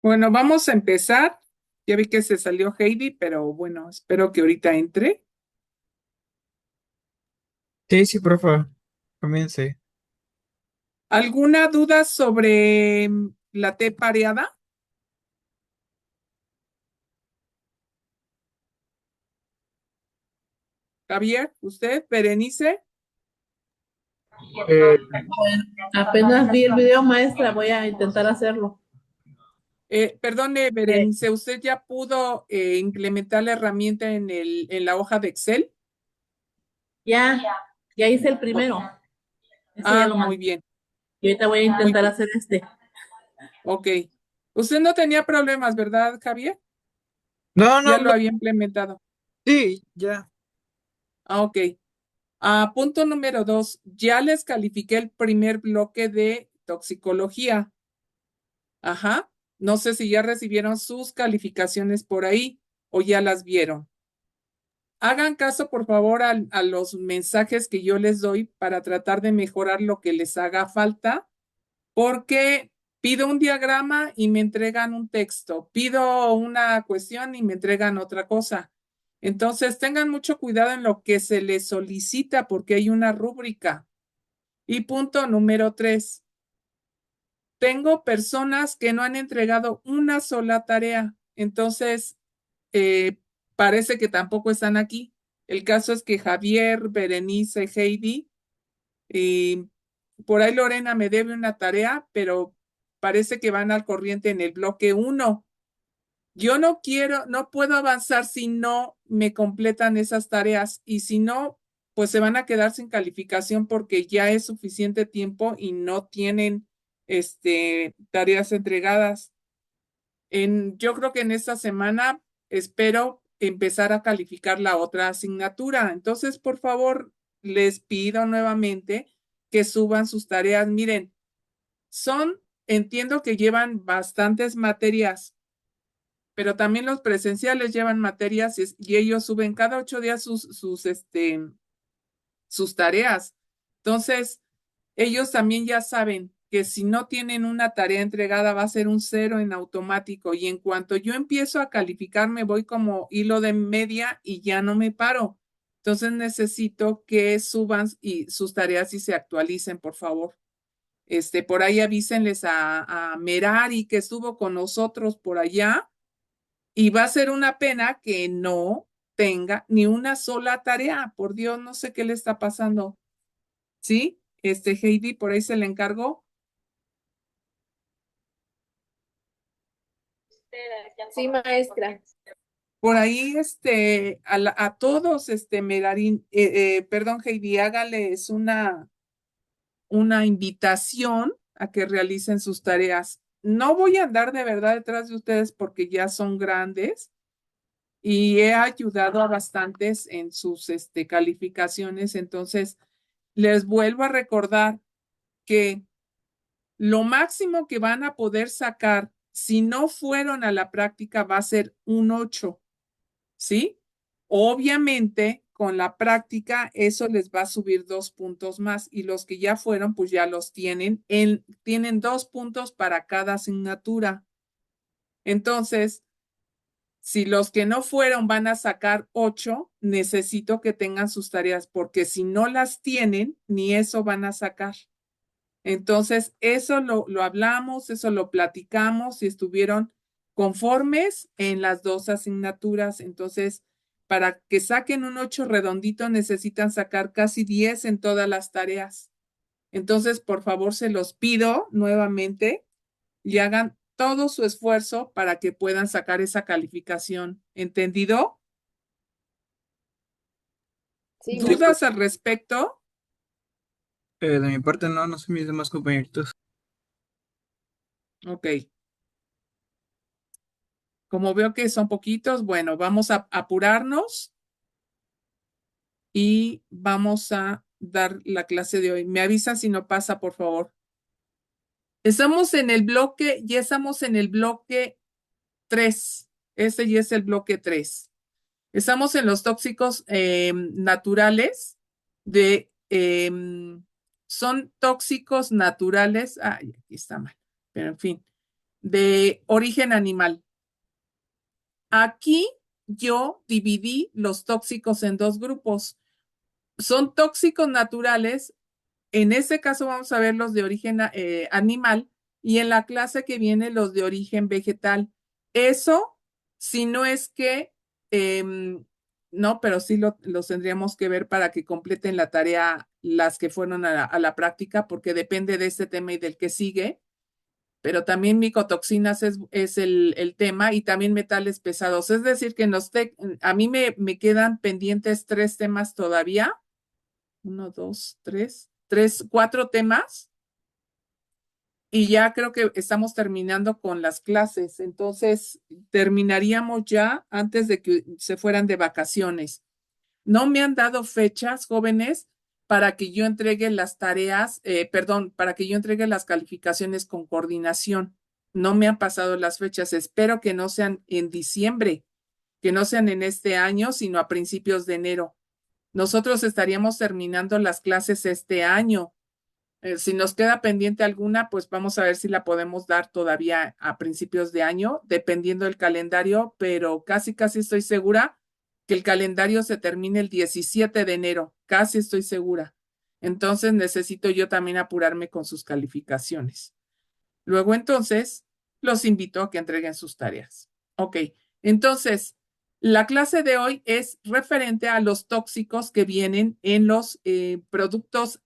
Bueno, vamos a empezar. Ya vi que se salió Heidi, pero bueno, espero que ahorita entre. Sí, sí, porfa, comience. ¿Alguna duda sobre la T pareada? Javier, usted, Berenice. Eh, Apenas vi el video, maestra, voy a intentar hacerlo. Perdone, Eh, Berenice, ¿usted ya pudo implementar la herramienta en la hoja de Excel? ya, ya hice el O- primero. Ese ya ah, lo muy mandé. bien, Y ahorita voy a muy intentar bien. hacer este. Ok. Usted no tenía problemas, ¿verdad, Javier? no, Ya no, lo no, había implementado. sí, ya. Ah, ok. Punto número 2. Ya les califiqué el primer bloque de toxicología. Ajá. No sé si ya recibieron sus calificaciones por ahí o ya las vieron. Hagan caso, por favor, a los mensajes que yo les doy para tratar de mejorar lo que les haga falta, porque pido un diagrama y me entregan un texto, pido una cuestión y me entregan otra cosa. Entonces, tengan mucho cuidado en lo que se les solicita porque hay una rúbrica. Y punto número 3. Tengo personas que no han entregado una sola tarea, entonces eh, parece que tampoco están aquí. El caso es que Javier, Berenice, Heidi, y por ahí Lorena me debe una tarea, pero parece que van al corriente en el bloque uno. Yo no quiero, no puedo avanzar si no me completan esas tareas y si no, pues se van a quedar sin calificación porque ya es suficiente tiempo y no tienen tareas entregadas. Yo creo que en esta semana espero empezar a calificar la otra asignatura. Entonces, por favor, les pido nuevamente que suban sus tareas. Miren, entiendo que llevan bastantes materias, pero también los presenciales llevan materias y ellos suben cada 8 días sus tareas. Entonces, ellos también ya saben que si no tienen una tarea entregada va a ser un cero en automático y en cuanto yo empiezo a calificar me voy como hilo de media y ya no me paro. Entonces necesito que suban y sus tareas y se actualicen, por favor. Por ahí avísenles a Merari que estuvo con nosotros por allá y va a ser una pena que no tenga ni una sola tarea. Por Dios, no sé qué le está pasando. ¿Sí? Heidi, por ahí se le encargó. Sí, maestra. Por ahí, a todos, Melarín, perdón, Heidi, hágales una invitación a que realicen sus tareas. No voy a andar de verdad detrás de ustedes porque ya son grandes y he ayudado a bastantes en sus, calificaciones. Entonces, les vuelvo a recordar que lo máximo que van a poder sacar si no fueron a la práctica va a ser un 8. ¿Sí? Obviamente, con la práctica, eso les va a subir 2 puntos más y los que ya fueron, pues ya los tienen 2 puntos para cada asignatura. Entonces, si los que no fueron van a sacar 8, necesito que tengan sus tareas porque si no las tienen, ni eso van a sacar. Entonces, eso lo hablamos, eso lo platicamos y estuvieron conformes en las dos asignaturas. Entonces, para que saquen un 8 redondito, necesitan sacar casi 10 en todas las tareas. Entonces, por favor, se los pido nuevamente y hagan todo su esfuerzo para que puedan sacar esa calificación. ¿Entendido? Sí, Sí, maestra. ¿Dudas al respecto? de mi parte no, no sé mis demás compañeritos. Ok. Como veo que son poquitos, bueno, vamos a apurarnos y vamos a dar la clase de hoy. Me avisan si no pasa, por favor. Ya estamos en el bloque 3. Este ya es el bloque 3. Estamos en los tóxicos naturales son tóxicos naturales. Ay, aquí está mal. Pero en fin. de origen animal. Aquí yo dividí los tóxicos en dos grupos. Son tóxicos naturales. En este caso vamos a ver los de origen animal y en la clase que viene los de origen vegetal. Eso, si no es que, no, pero sí los tendríamos que ver para que completen la tarea las que fueron a la práctica, porque depende de este tema y del que sigue. Pero también micotoxinas es el tema y también metales pesados. Es decir, que a mí me quedan pendientes 3 temas todavía. 1, 2, 3, 4 temas. Y ya creo que estamos terminando con las clases. Entonces, terminaríamos ya antes de que se fueran de vacaciones. No me han dado fechas, jóvenes, para que yo entregue las tareas, para que yo entregue las calificaciones con coordinación. No me han pasado las fechas. Espero que no sean en diciembre, que no sean en este año, sino a principios de enero. Nosotros estaríamos terminando las clases este año. Si nos queda pendiente alguna, pues vamos a ver si la podemos dar todavía a principios de año, dependiendo del calendario, pero casi estoy segura que el calendario se termine el 17 de enero, casi estoy segura. Entonces necesito yo también apurarme con sus calificaciones. Luego entonces los invito a que entreguen sus tareas. Ok, entonces la clase de hoy es referente a los tóxicos que vienen en los productos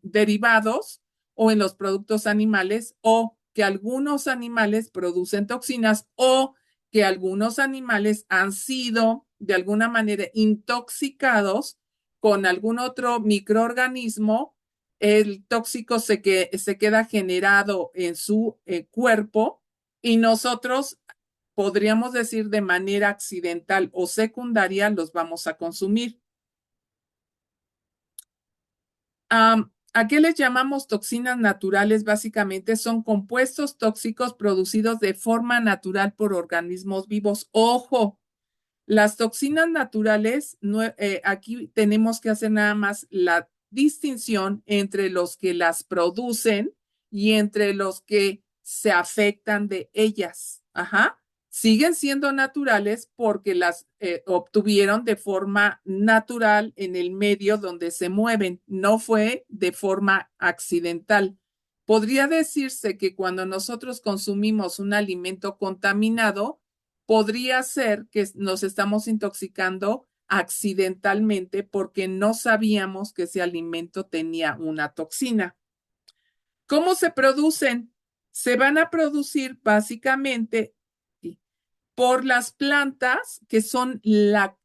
derivados o en los productos animales o que algunos animales producen toxinas o que algunos animales han sido de alguna manera intoxicados con algún otro microorganismo. El tóxico se queda generado en su cuerpo y nosotros podríamos decir de manera accidental o secundaria los vamos a consumir. ¿A qué les llamamos toxinas naturales? Básicamente son compuestos tóxicos producidos de forma natural por organismos vivos. Ojo, las toxinas naturales, aquí tenemos que hacer nada más la distinción entre los que las producen y entre los que se afectan de ellas. Ajá. Siguen siendo naturales porque las obtuvieron de forma natural en el medio donde se mueven, no fue de forma accidental. Podría decirse que cuando nosotros consumimos un alimento contaminado, podría ser que nos estamos intoxicando accidentalmente porque no sabíamos que ese alimento tenía una toxina. ¿Cómo se producen? Se van a producir básicamente por las plantas que son la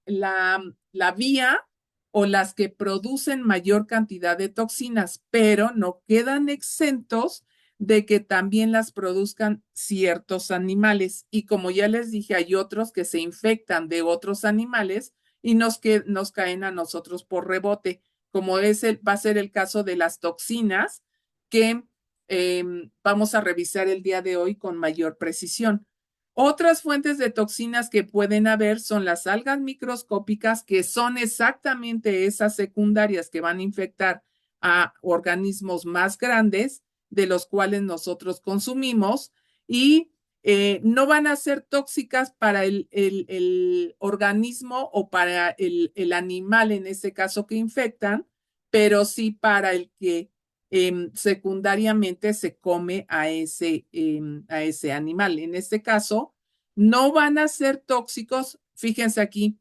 vía o las que producen mayor cantidad de toxinas, pero no quedan exentos de que también las produzcan ciertos animales. Y como ya les dije, hay otros que se infectan de otros animales y nos caen a nosotros por rebote, como va a ser el caso de las toxinas que vamos a revisar el día de hoy con mayor precisión. Otras fuentes de toxinas que pueden haber son las algas microscópicas, que son exactamente esas secundarias que van a infectar a organismos más grandes, de los cuales nosotros consumimos, y no van a ser tóxicas para el organismo o para el animal, en este caso que infectan, pero sí para el que secundariamente se come a ese animal. En este caso, no van a ser tóxicos. Fíjense aquí,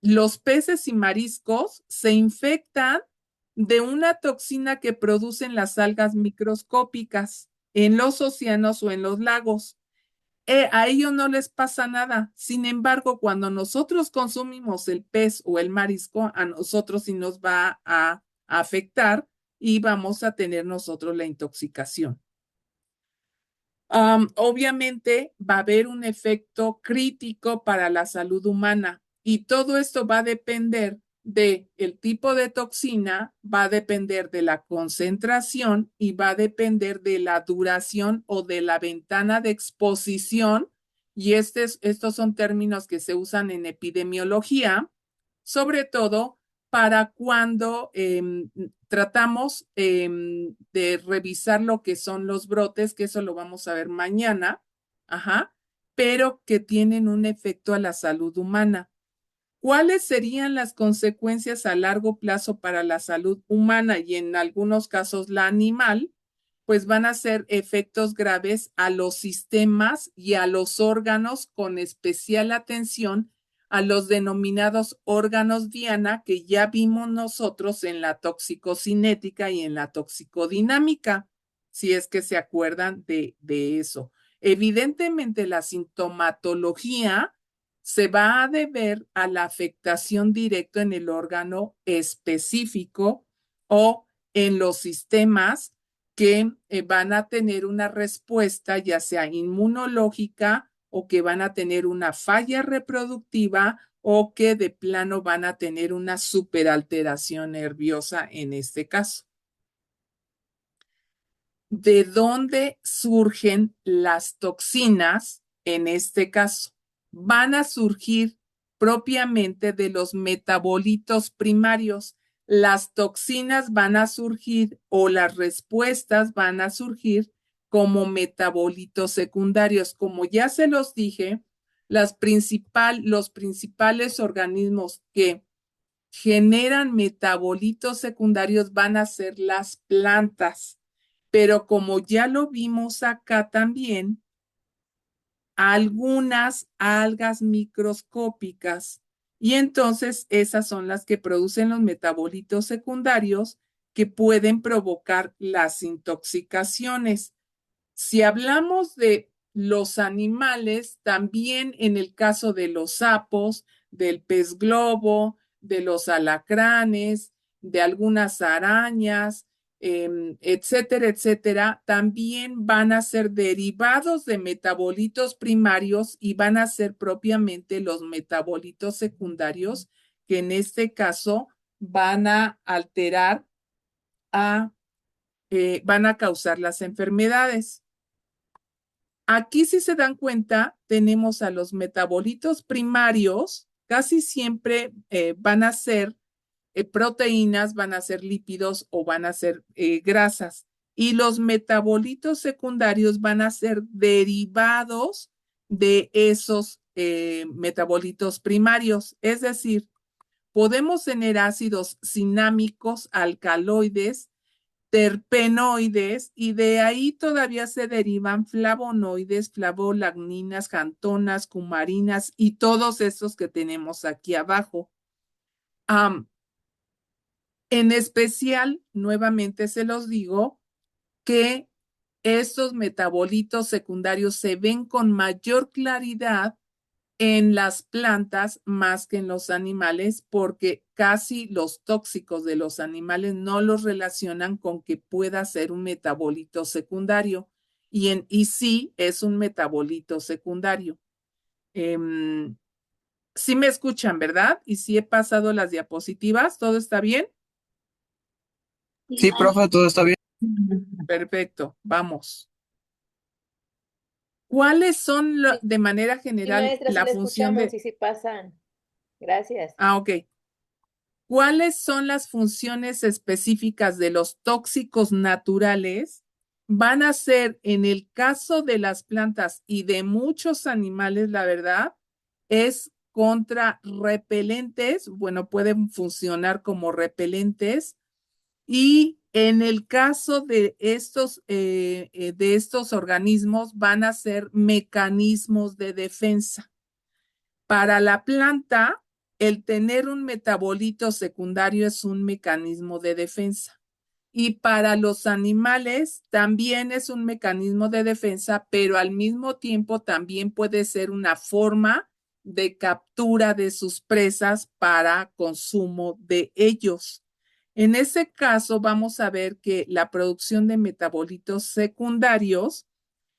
los peces y mariscos se infectan de una toxina que producen las algas microscópicas en los océanos o en los lagos. A ellos no les pasa nada. Sin embargo, cuando nosotros consumimos el pez o el marisco, a nosotros sí nos va a afectar y vamos a tener nosotros la intoxicación. Obviamente va a haber un efecto crítico para la salud humana y todo esto va a depender del tipo de toxina, va a depender de la concentración y va a depender de la duración o de la ventana de exposición. Y estos son términos que se usan en epidemiología, sobre todo para cuando tratamos de revisar lo que son los brotes, que eso lo vamos a ver mañana, ajá, pero que tienen un efecto a la salud humana. ¿Cuáles serían las consecuencias a largo plazo para la salud humana y en algunos casos la animal? Pues van a ser efectos graves a los sistemas y a los órganos, con especial atención a los denominados órganos diana que ya vimos nosotros en la toxicocinética y en la toxicodinámica, si es que se acuerdan de eso. Evidentemente, la sintomatología se va a deber a la afectación directa en el órgano específico o en los sistemas que van a tener una respuesta ya sea inmunológica o que van a tener una falla reproductiva o que de plano van a tener una superalteración nerviosa en este caso. ¿De dónde surgen las toxinas en este caso? Van a surgir propiamente de los metabolitos primarios. Las toxinas van a surgir o las respuestas van a surgir como metabolitos secundarios. Como ya se los dije, los principales organismos que generan metabolitos secundarios van a ser las plantas. Pero como ya lo vimos acá también, algunas algas microscópicas. Y entonces esas son las que producen los metabolitos secundarios que pueden provocar las intoxicaciones. Si hablamos de los animales, también en el caso de los sapos, del pez globo, de los alacranes, de algunas arañas, etcétera, etcétera, también van a ser derivados de metabolitos primarios y van a ser propiamente los metabolitos secundarios que en este caso van a alterar van a causar las enfermedades. Aquí, si se dan cuenta, tenemos a los metabolitos primarios, casi siempre van a ser proteínas, van a ser lípidos o van a ser grasas. Y los metabolitos secundarios van a ser derivados de esos metabolitos primarios. Es decir, podemos tener ácidos cinámicos, alcaloides, terpenoides, y de ahí todavía se derivan flavonoides, flavolagninas, xantonas, cumarinas y todos estos que tenemos aquí abajo. En especial, nuevamente se los digo, que estos metabolitos secundarios se ven con mayor claridad en las plantas más que en los animales, porque casi los tóxicos de los animales no los relacionan con que pueda ser un metabolito secundario. Y sí es un metabolito secundario. Sí me escuchan, ¿verdad? Y sí he pasado las diapositivas. ¿Todo está bien? Sí, profe, todo está bien. Perfecto, vamos. ¿Cuáles son de manera Sí, general maestra, sí la la función escuchamos de... y sí pasan. Gracias. Ok. ¿Cuáles son las funciones específicas de los tóxicos naturales? Van a ser, en el caso de las plantas y de muchos animales, la verdad, es contra repelentes. Bueno, pueden funcionar como repelentes. Y en el caso de estos organismos, van a ser mecanismos de defensa. Para la planta, el tener un metabolito secundario es un mecanismo de defensa. Y para los animales también es un mecanismo de defensa, pero al mismo tiempo también puede ser una forma de captura de sus presas para consumo de ellos. En ese caso, vamos a ver que la producción de metabolitos secundarios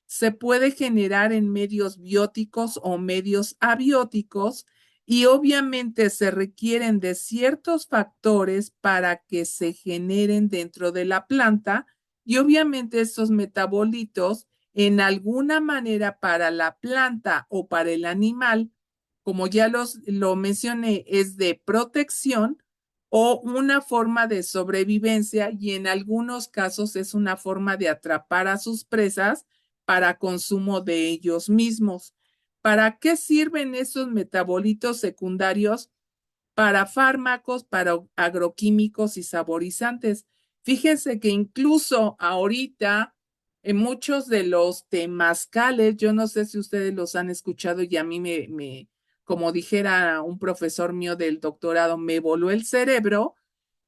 se puede generar en medios bióticos o medios abióticos y obviamente se requieren de ciertos factores para que se generen dentro de la planta y obviamente estos metabolitos en alguna manera para la planta o para el animal, como ya lo mencioné, es de protección o una forma de sobrevivencia y en algunos casos es una forma de atrapar a sus presas para consumo de ellos mismos. ¿Para qué sirven esos metabolitos secundarios? Para fármacos, para agroquímicos y saborizantes. Fíjense que incluso ahorita en muchos de los temazcales, yo no sé si ustedes los han escuchado y a mí como dijera un profesor mío del doctorado, me voló el cerebro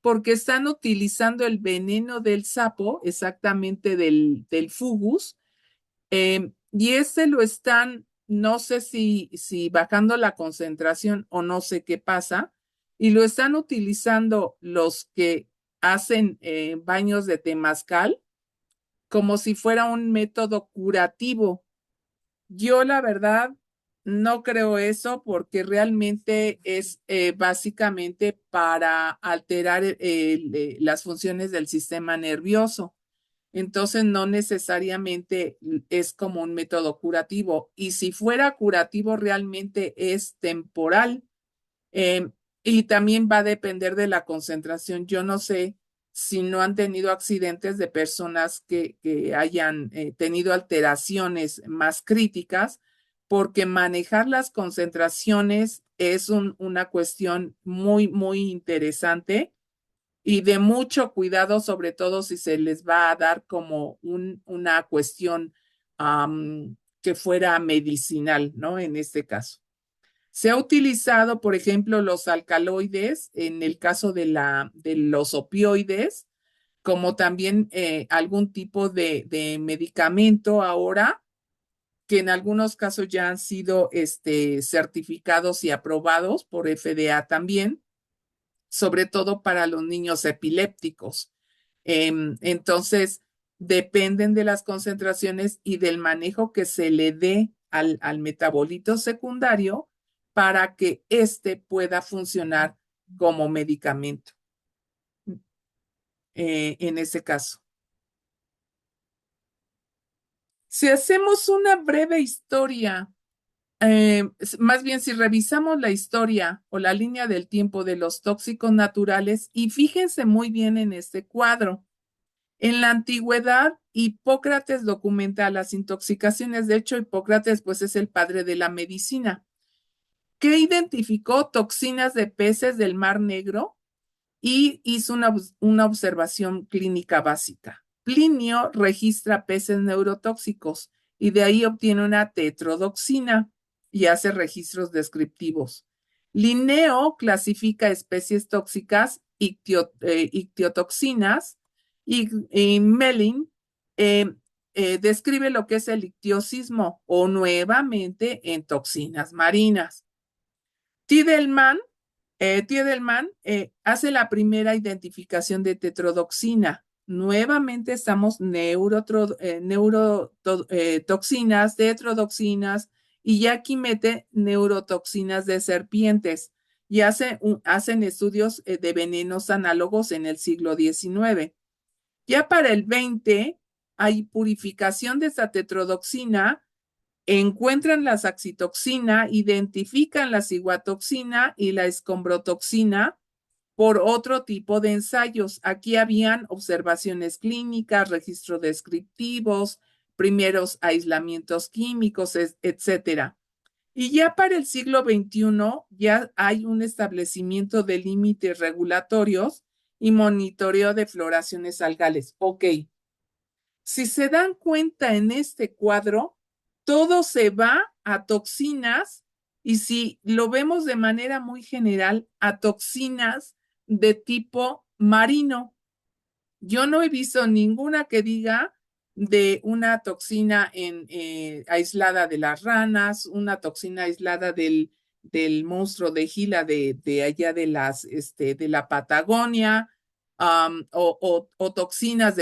porque están utilizando el veneno del sapo, exactamente del fugus, y ese lo están, no sé si bajando la concentración o no sé qué pasa, y lo están utilizando los que hacen baños de temazcal como si fuera un método curativo. Yo la verdad no creo eso porque realmente es básicamente para alterar las funciones del sistema nervioso. Entonces, no necesariamente es como un método curativo. Y si fuera curativo, realmente es temporal. Eh, y también va a depender de la concentración. Yo no sé si no han tenido accidentes de personas que hayan tenido alteraciones más críticas, porque manejar las concentraciones es una cuestión muy, muy interesante y de mucho cuidado, sobre todo si se les va a dar como una cuestión que fuera medicinal, ¿no? En este caso. Se ha utilizado, por ejemplo, los alcaloides en el caso de los opioides, como también algún tipo de medicamento ahora, que en algunos casos ya han sido certificados y aprobados por FDA también, sobre todo para los niños epilépticos. Entonces, dependen de las concentraciones y del manejo que se le dé al metabolito secundario para que éste pueda funcionar como medicamento en ese caso. Si hacemos una breve historia, más bien si revisamos la historia o la línea del tiempo de los tóxicos naturales, y fíjense muy bien en este cuadro. En la antigüedad, Hipócrates documenta las intoxicaciones. De hecho, Hipócrates pues es el padre de la medicina, que identificó toxinas de peces del Mar Negro y hizo una observación clínica básica. Plinio registra peces neurotóxicos y de ahí obtiene una tetrodoxina y hace registros descriptivos. Linneo clasifica especies tóxicas, ictiotoxinas, y Mellin describe lo que es el ictiosismo o nuevamente en toxinas marinas. Tiedelman hace la primera identificación de tetrodoxina. Nuevamente estamos neurotoxinas, tetrodoxinas, y ya aquí mete neurotoxinas de serpientes y hacen estudios de venenos análogos en el siglo XIX. Ya para el 20 hay purificación de esta tetrodoxina, encuentran la saxitoxina, identifican la ciguatoxina y la escombrotoxina por otro tipo de ensayos. Aquí habían observaciones clínicas, registros descriptivos, primeros aislamientos químicos, etcétera. Y ya para el siglo XXI ya hay un establecimiento de límites regulatorios y monitoreo de floraciones algales. Ok, si se dan cuenta en este cuadro, todo se va a toxinas y si lo vemos de manera muy general, a toxinas de tipo marino. Yo no he visto ninguna que diga de una toxina aislada de las ranas, una toxina aislada del monstruo de Gila de allá de la Patagonia, o toxinas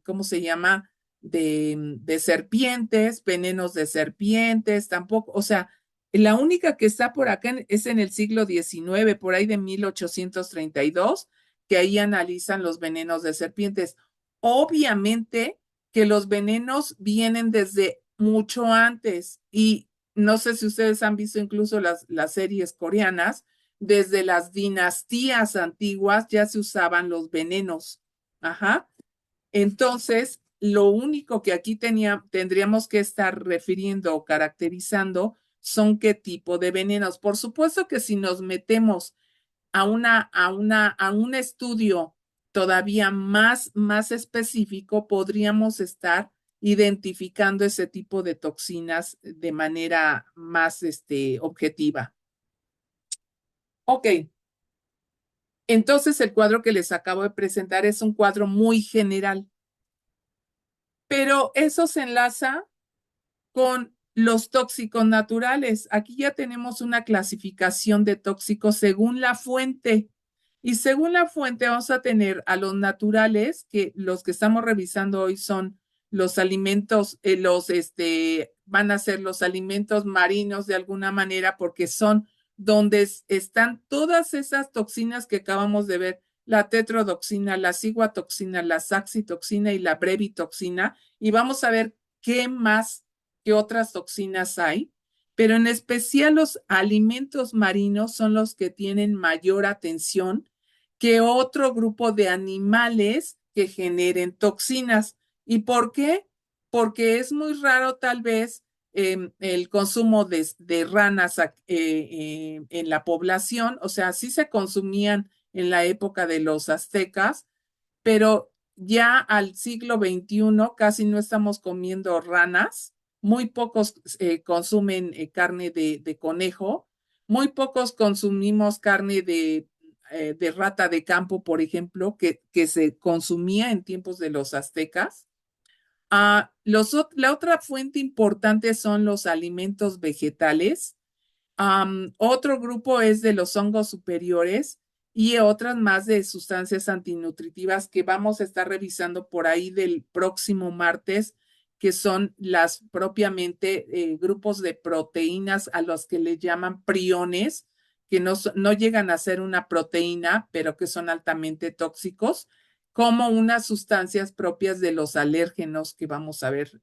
¿cómo se llama? De serpientes, venenos de serpientes, tampoco, o sea, la única que está por acá es en el siglo XIX, por ahí de 1832, que ahí analizan los venenos de serpientes. Obviamente que los venenos vienen desde mucho antes y no sé si ustedes han visto incluso las series coreanas, desde las dinastías antiguas ya se usaban los venenos. Ajá. Entonces, lo único que aquí tendríamos que estar refiriendo o caracterizando son qué tipo de venenos. Por supuesto que si nos metemos a un estudio todavía más específico, podríamos estar identificando ese tipo de toxinas de manera más objetiva. Ok, entonces el cuadro que les acabo de presentar es un cuadro muy general, pero eso se enlaza con los tóxicos naturales. Aquí ya tenemos una clasificación de tóxicos según la fuente. Y según la fuente vamos a tener a los naturales, que los que estamos revisando hoy son los alimentos, van a ser los alimentos marinos de alguna manera, porque son donde están todas esas toxinas que acabamos de ver, la tetrodoxina, la ciguatoxina, la saxitoxina y la brevitoxina, y vamos a ver qué más, qué otras toxinas hay, pero en especial los alimentos marinos son los que tienen mayor atención que otro grupo de animales que generen toxinas. ¿Y por qué? Porque es muy raro tal vez el consumo de ranas en la población, o sea, sí se consumían en la época de los aztecas, pero ya al siglo XXI casi no estamos comiendo ranas, muy pocos consumen carne de conejo, muy pocos consumimos carne de rata de campo, por ejemplo, que se consumía en tiempos de los aztecas. La otra fuente importante son los alimentos vegetales. Otro grupo es de los hongos superiores y otras más de sustancias antinutritivas que vamos a estar revisando por ahí del próximo martes, que son las propiamente grupos de proteínas a los que le llaman priones, que no llegan a ser una proteína, pero que son altamente tóxicos, como unas sustancias propias de los alérgenos que vamos a ver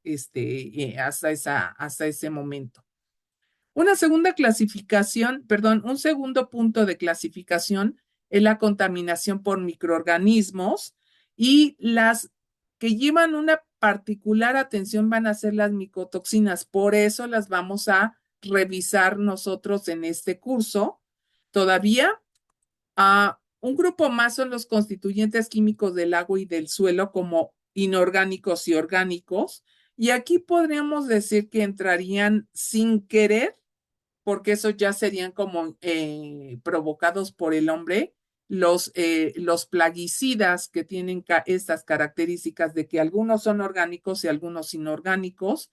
hasta ese momento. Una segunda clasificación, perdón, un segundo punto de clasificación es la contaminación por microorganismos, y las que llevan una particular atención van a ser las micotoxinas. Por eso las vamos a revisar nosotros en este curso. Todavía, un grupo más son los constituyentes químicos del agua y del suelo, como inorgánicos y orgánicos. Y aquí podríamos decir que entrarían sin querer, porque esos ya serían como provocados por el hombre, los plaguicidas que tienen estas características de que algunos son orgánicos y algunos inorgánicos,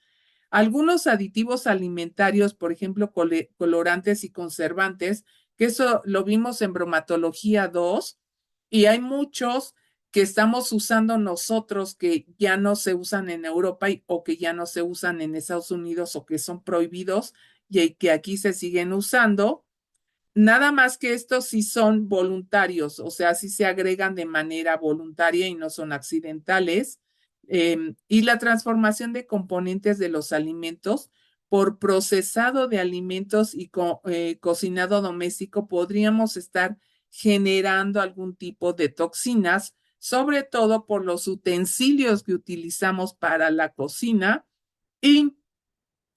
algunos aditivos alimentarios, por ejemplo, colorantes y conservantes, que eso lo vimos en bromatología 2, y hay muchos que estamos usando nosotros que ya no se usan en Europa o que ya no se usan en Estados Unidos o que son prohibidos y que aquí se siguen usando. Nada más que estos sí son voluntarios, o sea, sí se agregan de manera voluntaria y no son accidentales. Y la transformación de componentes de los alimentos por procesado de alimentos y cocinado doméstico, podríamos estar generando algún tipo de toxinas, sobre todo por los utensilios que utilizamos para la cocina y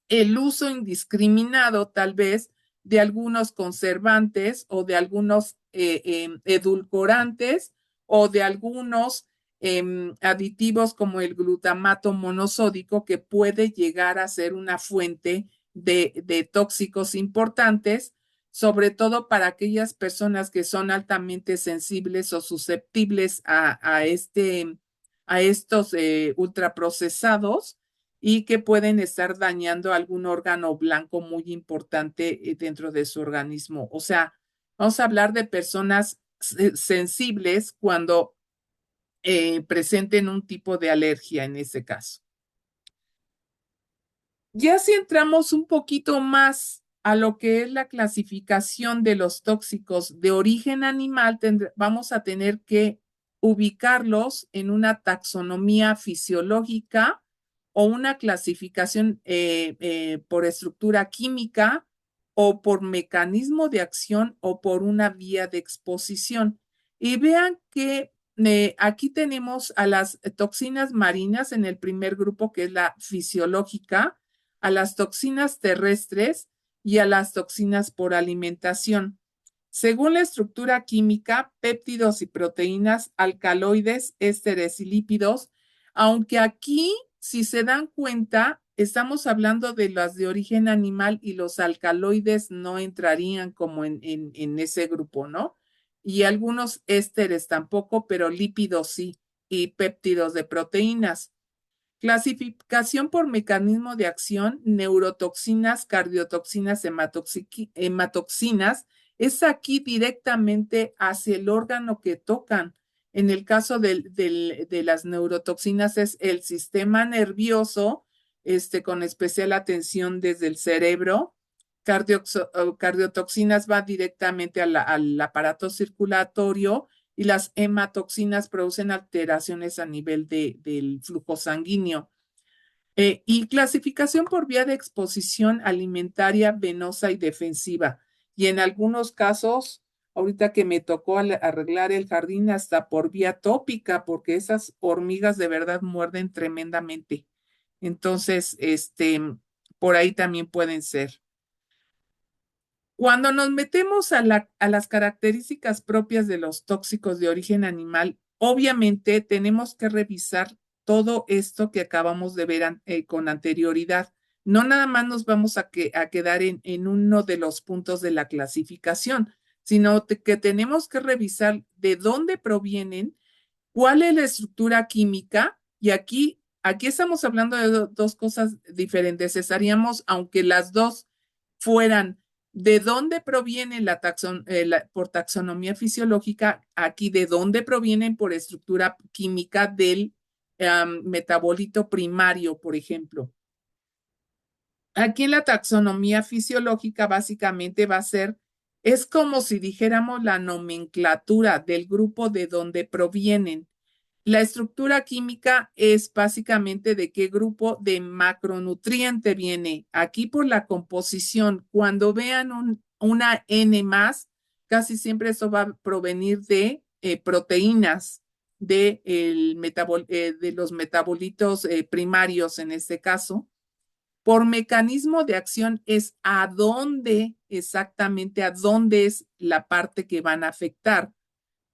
el uso indiscriminado tal vez de algunos conservantes o de algunos edulcorantes o de algunos aditivos como el glutamato monosódico, que puede llegar a ser una fuente de tóxicos importantes, sobre todo para aquellas personas que son altamente sensibles o susceptibles a estos ultraprocesados, y que pueden estar dañando algún órgano blanco muy importante dentro de su organismo. O sea, vamos a hablar de personas sensibles cuando presenten un tipo de alergia en ese caso. Ya si entramos un poquito más a lo que es la clasificación de los tóxicos de origen animal, vamos a tener que ubicarlos en una taxonomía fisiológica o una clasificación por estructura química o por mecanismo de acción o por una vía de exposición. Y vean que aquí tenemos a las toxinas marinas en el primer grupo, que es la fisiológica, a las toxinas terrestres y a las toxinas por alimentación. Según la estructura química, péptidos y proteínas, alcaloides, ésteres y lípidos, aunque aquí, si se dan cuenta, estamos hablando de las de origen animal y los alcaloides no entrarían como en ese grupo, ¿no? Y algunos ésteres tampoco, pero lípidos sí, y péptidos de proteínas. Clasificación por mecanismo de acción, neurotoxinas, cardiotoxinas, hematoxinas, es aquí directamente hacia el órgano que tocan. En el caso de las neurotoxinas es el sistema nervioso, con especial atención desde el cerebro. Cardiotoxinas va directamente al aparato circulatorio y las hematoxinas producen alteraciones a nivel del flujo sanguíneo. Y clasificación por vía de exposición alimentaria, venosa y defensiva. Y en algunos casos, ahorita que me tocó arreglar el jardín, hasta por vía tópica, porque esas hormigas de verdad muerden tremendamente. Entonces, por ahí también pueden ser. Cuando nos metemos a las características propias de los tóxicos de origen animal, obviamente tenemos que revisar todo esto que acabamos de ver con anterioridad. No nada más nos vamos a quedar en uno de los puntos de la clasificación, sino que tenemos que revisar de dónde provienen, cuál es la estructura química, y aquí estamos hablando de dos cosas diferentes. Estaríamos, aunque las dos fueran de dónde proviene por taxonomía fisiológica, aquí de dónde provienen por estructura química del metabolito primario, por ejemplo. Aquí en la taxonomía fisiológica básicamente va a ser, es como si dijéramos la nomenclatura del grupo de donde provienen. La estructura química es básicamente de qué grupo de macronutriente viene. Aquí por la composición, cuando vean una N más, casi siempre eso va a provenir de proteínas de los metabolitos primarios en este caso. Por mecanismo de acción es exactamente a dónde es la parte que van a afectar,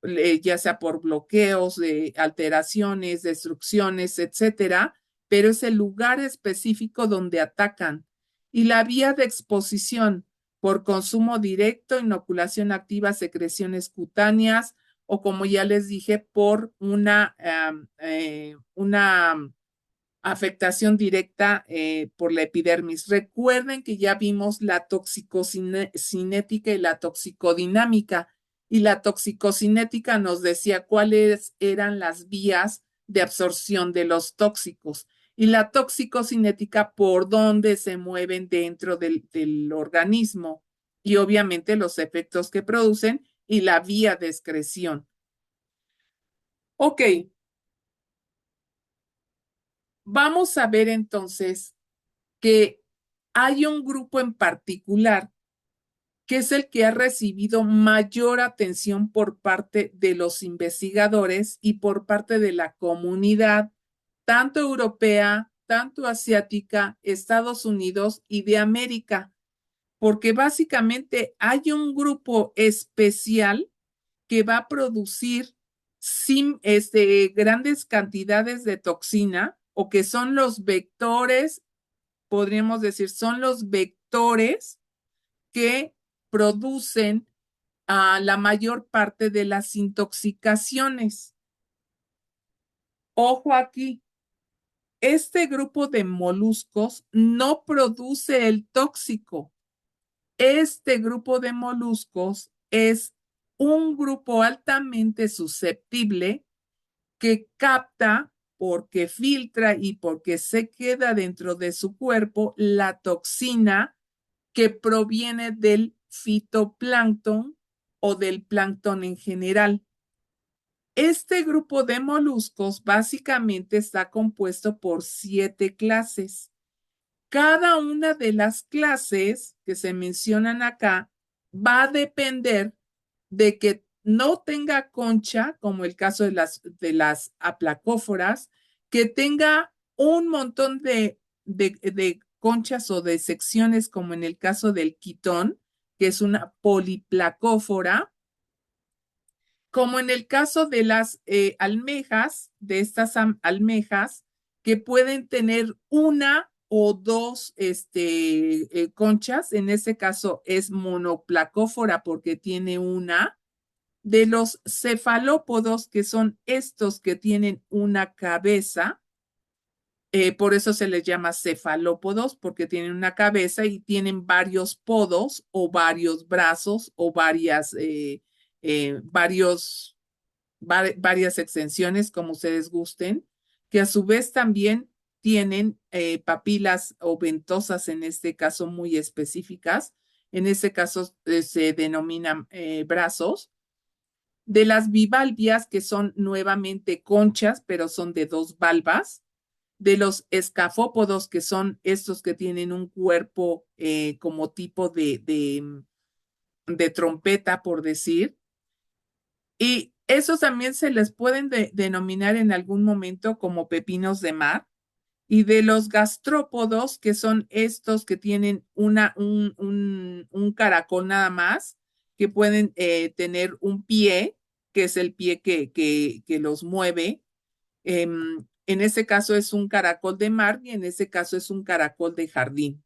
ya sea por bloqueos, alteraciones, destrucciones, etcétera, pero es el lugar específico donde atacan. Y la vía de exposición por consumo directo, inoculación activa, secreciones cutáneas, o como ya les dije, por una afectación directa por la epidermis. Recuerden que ya vimos la toxicocinética y la toxicodinámica, y la toxicocinética nos decía cuáles eran las vías de absorción de los tóxicos, y la toxicocinética por dónde se mueven dentro del organismo, y obviamente los efectos que producen y la vía de excreción. Ok. Vamos a ver entonces que hay un grupo en particular que es el que ha recibido mayor atención por parte de los investigadores y por parte de la comunidad, tanto europea, tanto asiática, Estados Unidos y de América, porque básicamente hay un grupo especial que va a producir grandes cantidades de toxina, o que son los vectores, podríamos decir, son los vectores que producen la mayor parte de las intoxicaciones. Ojo aquí, este grupo de moluscos no produce el tóxico. Este grupo de moluscos es un grupo altamente susceptible que capta, porque filtra y porque se queda dentro de su cuerpo, la toxina que proviene del fitoplancton o del plancton en general. Este grupo de moluscos básicamente está compuesto por 7 clases. cada una de las clases que se mencionan acá va a depender de que no tenga concha, como el caso de las aplacóforas, que tenga un montón de conchas o de secciones, como en el caso del quitón, que es una poliplacófora, como en el caso de las almejas, de estas almejas, que pueden tener una o dos conchas, en ese caso es monoplacófora porque tiene una, de los cefalópodos, que son estos que tienen una cabeza, por eso se les llama cefalópodos, porque tienen una cabeza y tienen varios podos o varios brazos o varias extensiones, como ustedes gusten, que a su vez también tienen papilas o ventosas, en este caso muy específicas. En este caso se denominan brazos. De las bivalvias, que son nuevamente conchas, pero son de dos valvas. De los escafópodos, que son estos que tienen un cuerpo como tipo de trompeta, por decir. Y esos también se les pueden denominar en algún momento como pepinos de mar. Y de los gastrópodos, que son estos que tienen un caracol nada más, que pueden tener un pie, que es el pie que los mueve. En ese caso es un caracol de mar y en ese caso es un caracol de jardín.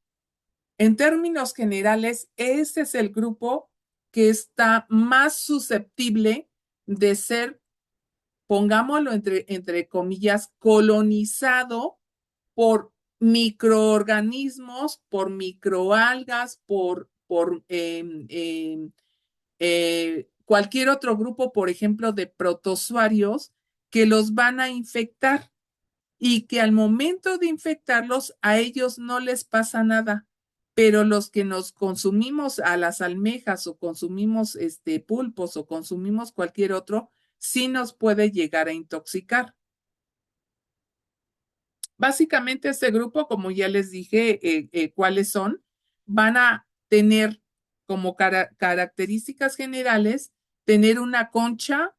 En términos generales, este es el grupo que está más susceptible de ser, pongámoslo entre comillas, colonizado por microorganismos, por microalgas, por cualquier otro grupo, por ejemplo, de protozoarios que los van a infectar y que al momento de infectarlos a ellos no les pasa nada, pero los que nos consumimos a las almejas o consumimos pulpos o consumimos cualquier otro, sí nos puede llegar a intoxicar. Básicamente este grupo, como ya les dije, cuáles son, van a tener como características generales, tener una concha,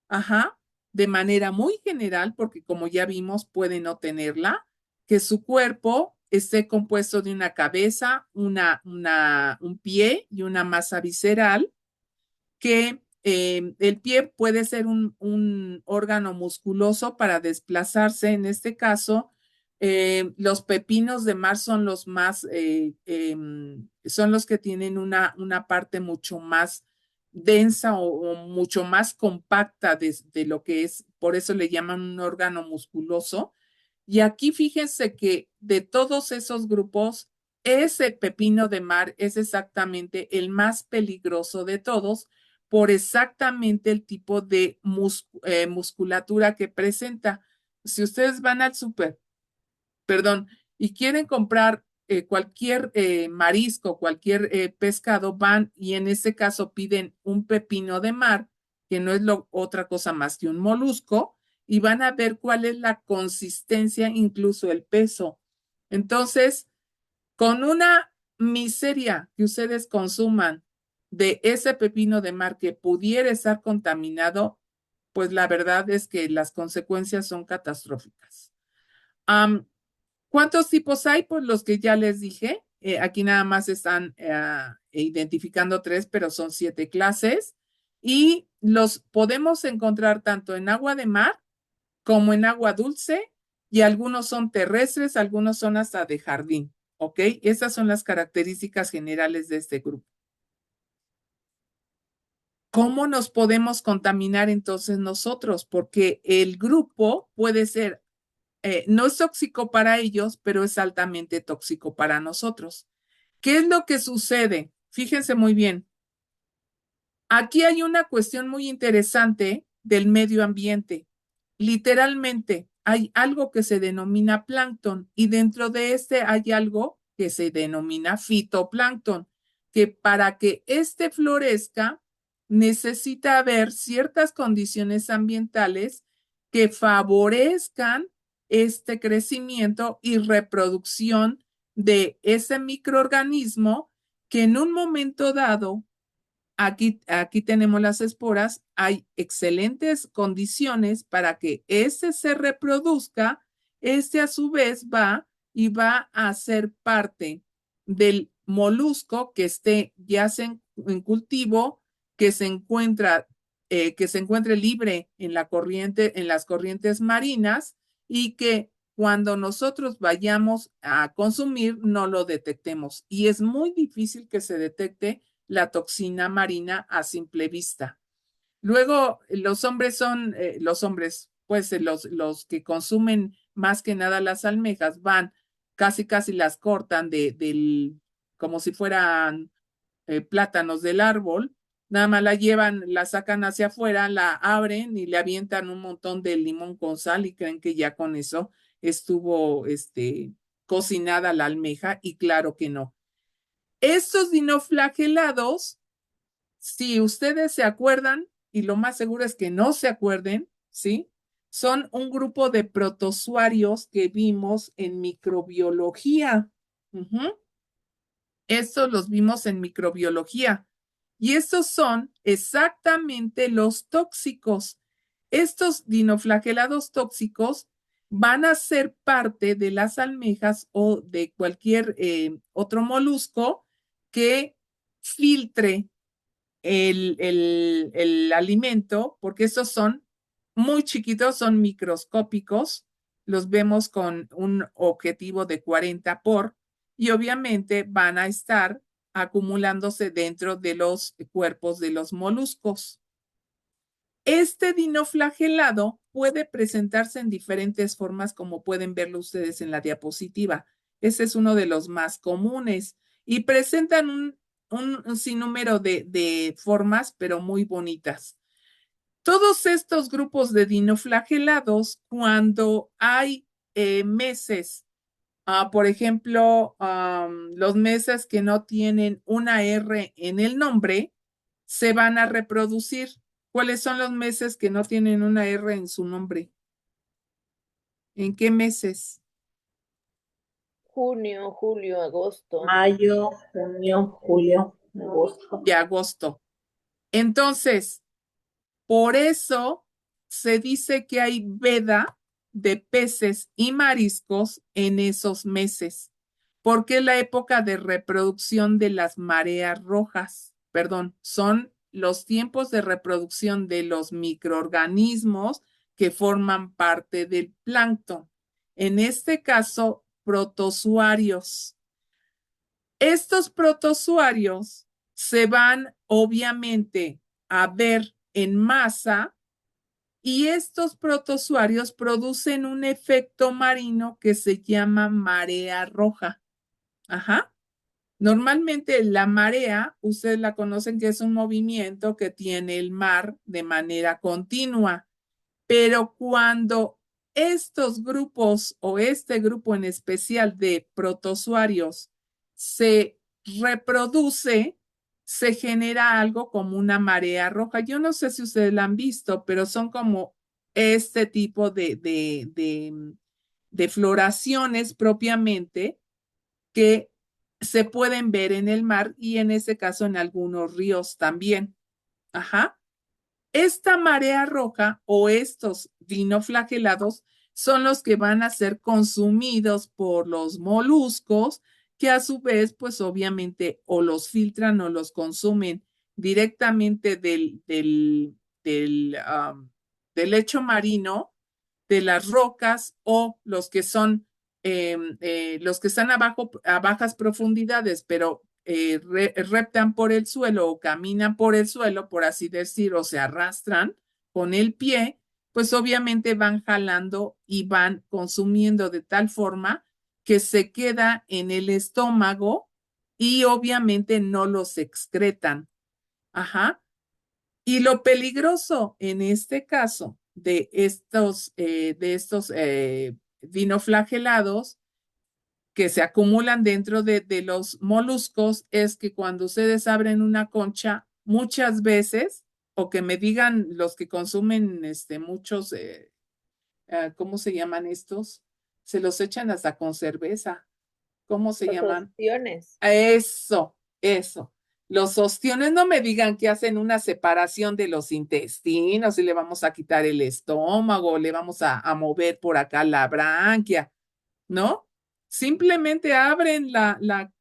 ajá, de manera muy general, porque como ya vimos, puede no tenerla, que su cuerpo esté compuesto de una cabeza, un pie y una masa visceral, que el pie puede ser un órgano musculoso para desplazarse. En este caso, los pepinos de mar son los más, son los que tienen una parte mucho más densa o mucho más compacta de lo que es, por eso le llaman un órgano musculoso. Y aquí fíjense que de todos esos grupos, ese pepino de mar es exactamente el más peligroso de todos por exactamente el tipo de musculatura que presenta. Si ustedes van al súper, perdón, y quieren comprar cualquier marisco, cualquier pescado, van y en este caso piden un pepino de mar, que no es otra cosa más que un molusco, y van a ver cuál es la consistencia, incluso el peso. Entonces, con una miseria que ustedes consuman de ese pepino de mar que pudiera estar contaminado, pues la verdad es que las consecuencias son catastróficas. ¿Cuántos tipos hay? Pues los que ya les dije. Aquí nada más están identificando 3, pero son 7 clases. Y los podemos encontrar tanto en agua de mar como en agua dulce, y algunos son terrestres, algunos son hasta de jardín. ¿Ok? Esas son las características generales de este grupo. ¿Cómo nos podemos contaminar entonces nosotros? Porque el grupo puede ser, no es tóxico para ellos, pero es altamente tóxico para nosotros. ¿Qué es lo que sucede? Fíjense muy bien. Aquí hay una cuestión muy interesante del medio ambiente. Literalmente, hay algo que se denomina plancton y dentro de este hay algo que se denomina fitoplancton, que para que este florezca necesita haber ciertas condiciones ambientales que favorezcan este crecimiento y reproducción de ese microorganismo que en un momento dado, aquí tenemos las esporas, hay excelentes condiciones para que ese se reproduzca, este a su vez va y va a ser parte del molusco que esté ya en cultivo, que se encuentre libre en la corriente, en las corrientes marinas y que cuando nosotros vayamos a consumir no lo detectemos. Y es muy difícil que se detecte la toxina marina a simple vista. Luego, los hombres son, pues los que consumen más que nada las almejas, van, casi las cortan como si fueran plátanos del árbol, nada más la llevan, la sacan hacia afuera, la abren y le avientan un montón de limón con sal y creen que ya con eso estuvo cocinada la almeja y claro que no. Estos dinoflagelados, si ustedes se acuerdan, y lo más seguro es que no se acuerden, ¿sí? Son un grupo de protozoarios que vimos en microbiología. Estos los vimos en microbiología. Y estos son exactamente los tóxicos. Estos dinoflagelados tóxicos van a ser parte de las almejas o de cualquier otro molusco que filtre el alimento, porque estos son muy chiquitos, son microscópicos, los vemos con un objetivo de 40 por, y obviamente van a estar acumulándose dentro de los cuerpos de los moluscos. Este dinoflagelado puede presentarse en diferentes formas, como pueden verlo ustedes en la diapositiva. Ese es uno de los más comunes y presentan un sinnúmero de formas, pero muy bonitas. Todos estos grupos de dinoflagelados, cuando hay meses, por ejemplo, los meses que no tienen una R en el nombre, se van a reproducir. ¿Cuáles son los meses que no tienen una R en su nombre? ¿En qué meses? Junio, julio, agosto. Mayo, junio, julio, agosto. De agosto. Entonces, por eso se dice que hay veda de peces y mariscos en esos meses, porque es la época de reproducción de las mareas rojas, perdón, son los tiempos de reproducción de los microorganismos que forman parte del plancton. En este caso, protozoarios. Estos protozoarios se van obviamente a ver en masa y estos protozoarios producen un efecto marino que se llama marea roja. Ajá. Normalmente la marea, ustedes la conocen que es un movimiento que tiene el mar de manera continua, pero cuando estos grupos o este grupo en especial de protozoarios se reproduce, se genera algo como una marea roja. Yo no sé si ustedes la han visto, pero son como este tipo de floraciones propiamente que se pueden ver en el mar y en ese caso en algunos ríos también. Ajá. Esta marea roja o estos dinoflagelados son los que van a ser consumidos por los moluscos, que a su vez, pues obviamente o los filtran o los consumen directamente del lecho marino, de las rocas o los que están abajo a bajas profundidades, pero reptan por el suelo o caminan por el suelo, por así decir, o se arrastran con el pie, pues obviamente van jalando y van consumiendo de tal forma que se queda en el estómago y obviamente no los excretan. Ajá. Y lo peligroso en este caso de estos dinoflagelados que se acumulan dentro de los moluscos es que cuando ustedes abren una concha, muchas veces, o que me digan los que consumen muchos, ¿cómo se llaman estos? Se los echan hasta con cerveza. ¿cómo se Los llaman? ostiones. Eso. Los ostiones, no me digan que hacen una separación de los intestinos y le vamos a quitar el estómago, le vamos a mover por acá la branquia, ¿no? Simplemente abren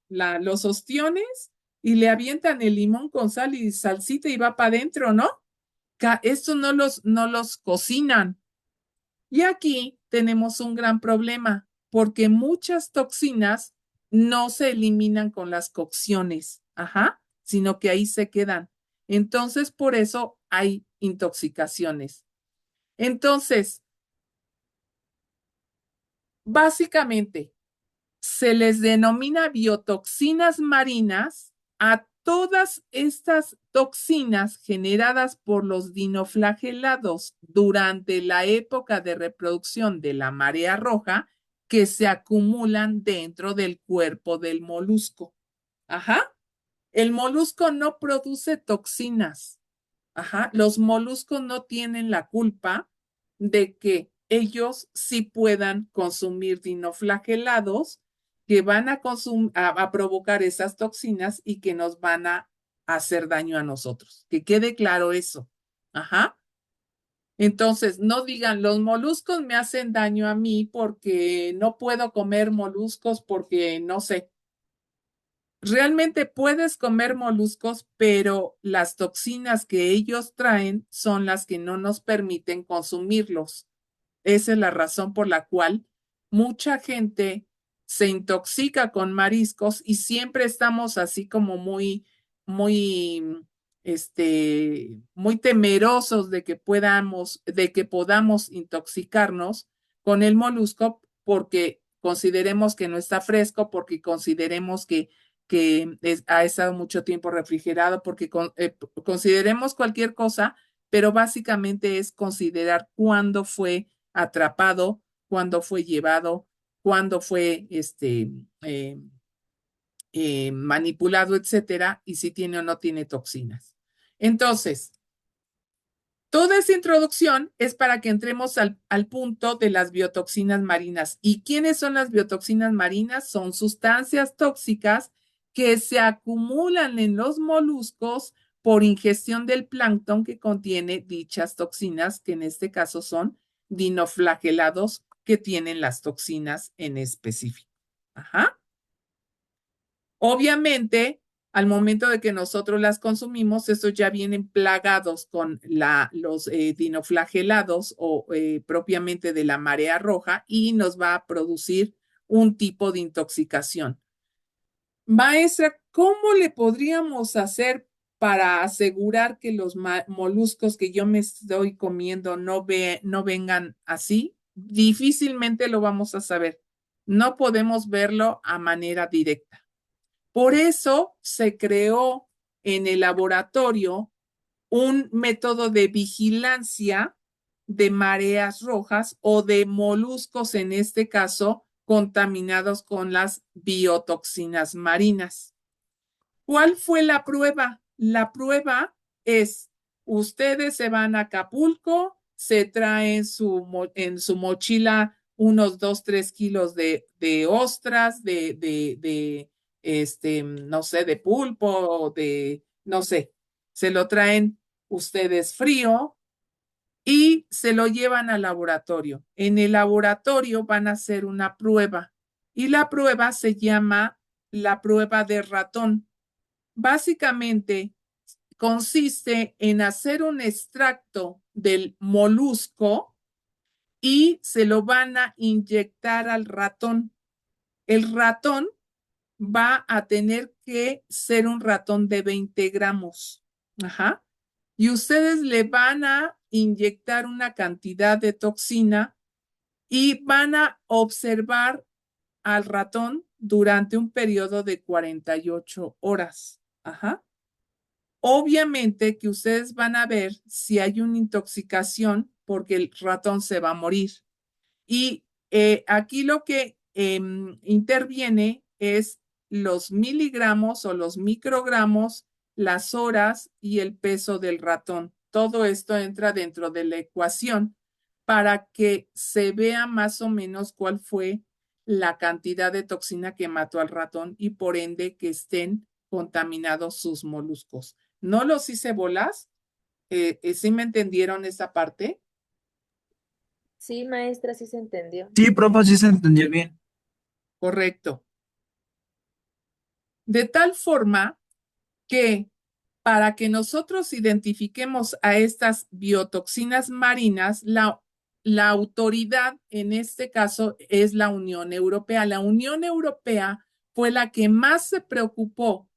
los ostiones y le avientan el limón con sal y salsita y va para adentro, ¿no? Esto no los cocinan. Y aquí tenemos un gran problema, porque muchas toxinas no se eliminan con las cocciones, sino que ahí se quedan. Entonces, por eso hay intoxicaciones. Entonces, básicamente, se les denomina biotoxinas marinas a todas estas toxinas generadas por los dinoflagelados durante la época de reproducción de la marea roja que se acumulan dentro del cuerpo del molusco. El molusco no produce toxinas. Los moluscos no tienen la culpa de que ellos sí puedan consumir dinoflagelados que van a provocar esas toxinas y que nos van a hacer daño a nosotros. Que quede claro eso. Entonces, no digan, los moluscos me hacen daño a mí porque no puedo comer moluscos porque no sé. Realmente puedes comer moluscos, pero las toxinas que ellos traen son las que no nos permiten consumirlos. Esa es la razón por la cual mucha gente se intoxica con mariscos y siempre estamos así como muy temerosos de que podamos intoxicarnos con el molusco porque consideremos que no está fresco, porque consideremos que ha estado mucho tiempo refrigerado, porque consideremos cualquier cosa, pero básicamente es considerar cuándo fue atrapado, cuándo fue llevado, cuándo fue manipulado, etcétera, y si tiene o no tiene toxinas. Entonces, toda esa introducción es para que entremos al punto de las biotoxinas marinas. ¿Y quiénes son las biotoxinas marinas? Son sustancias tóxicas que se acumulan en los moluscos por ingestión del plancton que contiene dichas toxinas, que en este caso son dinoflagelados que tienen las toxinas en específico. Obviamente, al momento de que nosotros las consumimos, estos ya vienen plagados con los dinoflagelados o propiamente de la marea roja y nos va a producir un tipo de intoxicación. Maestra, ¿cómo le podríamos hacer para asegurar que los moluscos que yo me estoy comiendo no vengan así? Difícilmente lo vamos a saber. No podemos verlo a manera directa. Por eso se creó en el laboratorio un método de vigilancia de mareas rojas o de moluscos, en este caso, contaminados con las biotoxinas marinas. ¿Cuál fue la prueba? La prueba es, ustedes se van a Acapulco, se traen en su mochila unos 2-3 kilos de ostras, no sé, de pulpo, no sé, se lo traen ustedes frío y se lo llevan al laboratorio. En el laboratorio van a hacer una prueba y la prueba se llama la prueba de ratón. Básicamente consiste en hacer un extracto del molusco y se lo van a inyectar al ratón. El ratón va a tener que ser un ratón de 20 gramos. Y ustedes le van a inyectar una cantidad de toxina y van a observar al ratón durante un periodo de 48 horas. Obviamente que ustedes van a ver si hay una intoxicación porque el ratón se va a morir. Y aquí lo que interviene es los miligramos o los microgramos, las horas y el peso del ratón. Todo esto entra dentro de la ecuación para que se vea más o menos cuál fue la cantidad de toxina que mató al ratón y por ende que estén contaminados sus moluscos. No los hice bolas. ¿Sí me entendieron esa parte? Sí, maestra, sí se entendió. Sí, profe, sí se entendió bien. Correcto. De tal forma que para que nosotros identifiquemos a estas biotoxinas marinas, la autoridad en este caso es la Unión Europea. La Unión Europea fue la que más se preocupó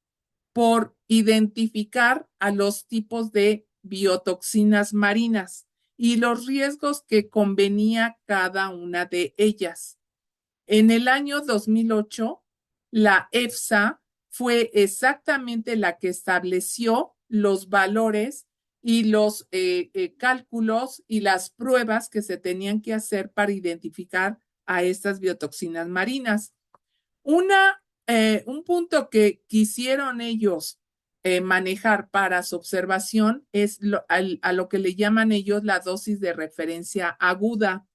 por identificar a los tipos de biotoxinas marinas y los riesgos que convenía cada una de ellas. En el año 2008, la EFSA fue exactamente la que estableció los valores y los cálculos y las pruebas que se tenían que hacer para identificar a estas biotoxinas marinas. Un punto que quisieron ellos manejar para su observación es a lo que le llaman ellos la dosis de referencia aguda.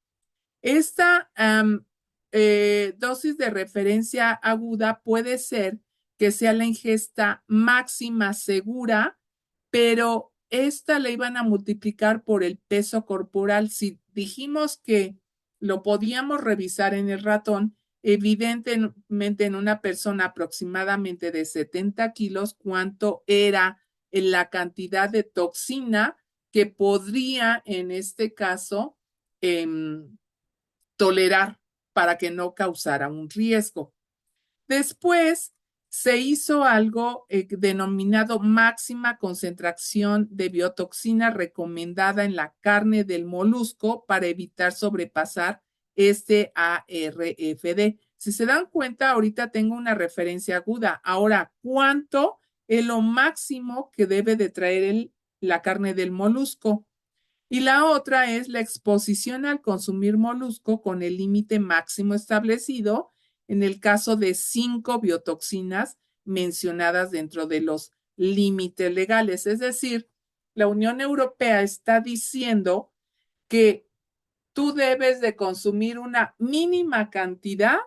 Esta dosis de referencia aguda puede ser que sea la ingesta máxima segura, pero esta la iban a multiplicar por el peso corporal. Si dijimos que lo podíamos revisar en el ratón, evidentemente en una persona aproximadamente de 70 kilos, cuánto era la cantidad de toxina que podría en este caso tolerar para que no causara un riesgo. Después se hizo algo denominado máxima concentración de biotoxina recomendada en la carne del molusco para evitar sobrepasar este ARFD. Si se dan cuenta, ahorita tengo una referencia aguda. Ahora, ¿cuánto es lo máximo que debe de traer la carne del molusco? Y la otra es la exposición al consumir molusco con el límite máximo establecido en el caso de 5 biotoxinas mencionadas dentro de los límites legales. Es decir, la Unión Europea está diciendo que tú debes de consumir una mínima cantidad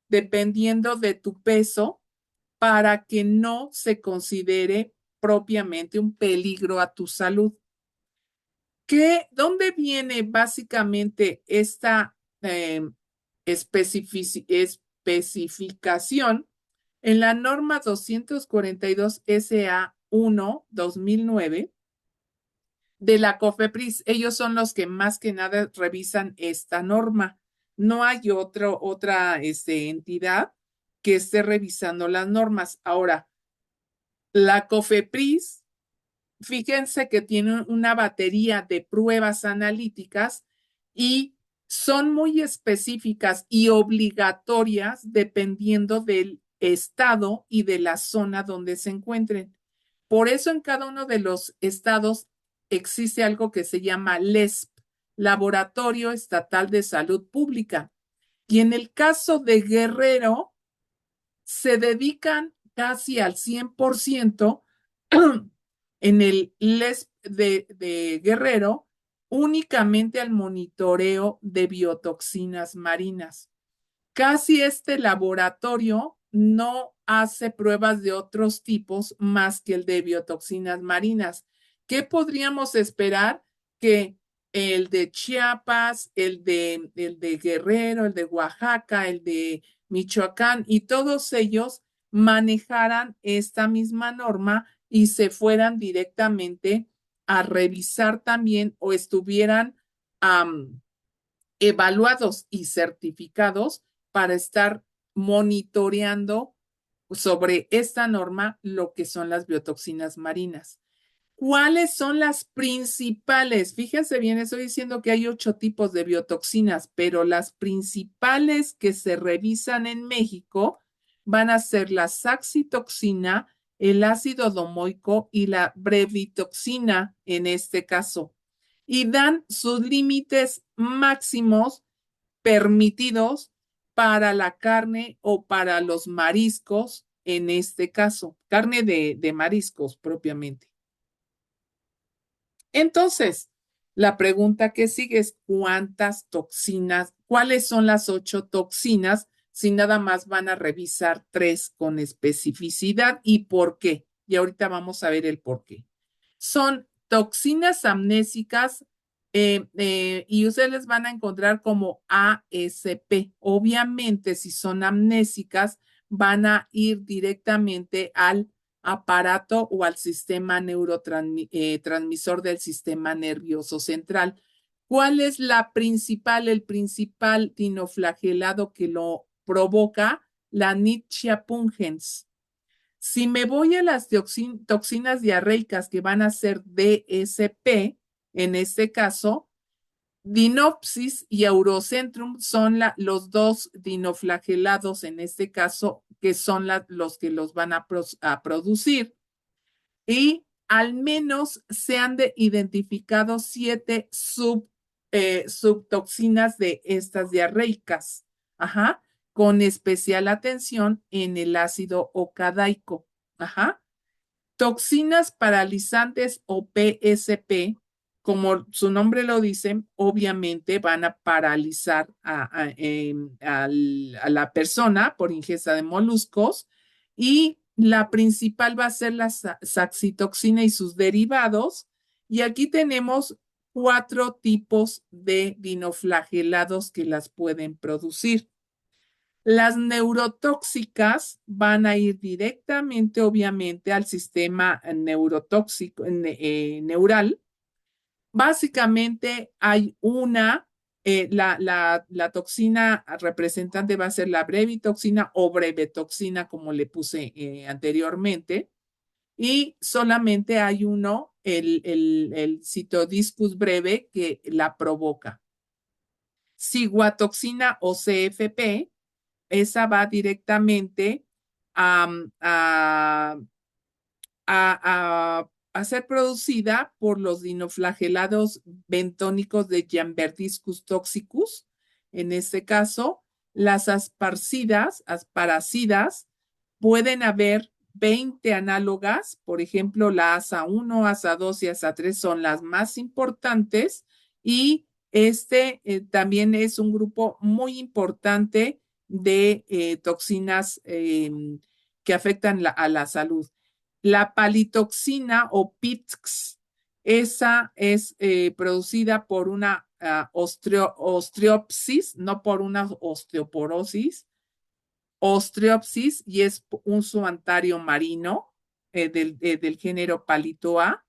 dependiendo de tu peso para que no se considere propiamente un peligro a tu salud. ¿Dónde viene básicamente esta especificación? En la norma 242 SA1 2009 de la COFEPRIS? Ellos son los que más que nada revisan esta norma. No hay otra entidad que esté revisando las normas. Ahora, la COFEPRIS, fíjense que tiene una batería de pruebas analíticas y son muy específicas y obligatorias dependiendo del estado y de la zona donde se encuentren. Por eso en cada uno de los estados existe algo que se llama LESP, Laboratorio Estatal de Salud Pública. Y en el caso de Guerrero, se dedican casi al 100% en el LESP de Guerrero únicamente al monitoreo de biotoxinas marinas. Casi este laboratorio no hace pruebas de otros tipos más que el de biotoxinas marinas. ¿Qué podríamos esperar? Que el de Chiapas, el de Guerrero, el de Oaxaca, el de Michoacán y todos ellos manejaran esta misma norma y se fueran directamente a revisar también o estuvieran evaluados y certificados para estar monitoreando sobre esta norma lo que son las biotoxinas marinas. ¿Cuáles son las principales? Fíjense bien, estoy diciendo que hay 8 tipos de biotoxinas, pero las principales que se revisan en México van a ser la saxitoxina, el ácido domoico y la brevitoxina en este caso. Y dan sus límites máximos permitidos para la carne o para los mariscos, en este caso, carne de mariscos propiamente. Entonces, la pregunta que sigue es, ¿cuántas toxinas? ¿Cuáles son las 8 toxinas si nada más van a revisar 3 con especificidad y por qué. Y ahorita vamos a ver el por qué. Son toxinas amnésicas y ustedes les van a encontrar como ASP. Obviamente, si son amnésicas, van a ir directamente al aparato o al sistema neurotransmisor del sistema nervioso central. ¿Cuál es el principal dinoflagelado que lo provoca? La Nitzschia pungens. Si me voy a las toxinas diarreicas que van a ser DSP, en este caso, Dinopsis y Eurocentrum son los dos dinoflagelados en este caso, que son los que los van a producir. Y al menos se han identificado 7 subtoxinas de estas diarreicas. Ajá, con especial atención en el ácido ocadaico. Ajá. Toxinas paralizantes o PSP, como su nombre lo dice, obviamente van a paralizar a la persona por ingesta de moluscos y la principal va a ser la saxitoxina y sus derivados. Y aquí tenemos 4 tipos de dinoflagelados que las pueden producir. Las neurotóxicas van a ir directamente, obviamente, al sistema neurotóxico, neural. Básicamente hay la toxina representante va a ser la brevitoxina o brevetoxina, como le puse anteriormente, y solamente hay uno, el Cytodiscus breve, que la provoca. Ciguatoxina o CFP, esa va directamente a, a, a ser producida por los dinoflagelados bentónicos de Gianverdiscus toxicus. En este caso, las asparacidas, pueden haber 20 análogas, por ejemplo, la ASA1, ASA2 y ASA3 son las más importantes y también es un grupo muy importante de toxinas que afectan a la salud. La palitoxina o PITX, esa es producida por una osteopsis, no por una osteoporosis, osteopsis, y es un zoantario marino del género Palitoa,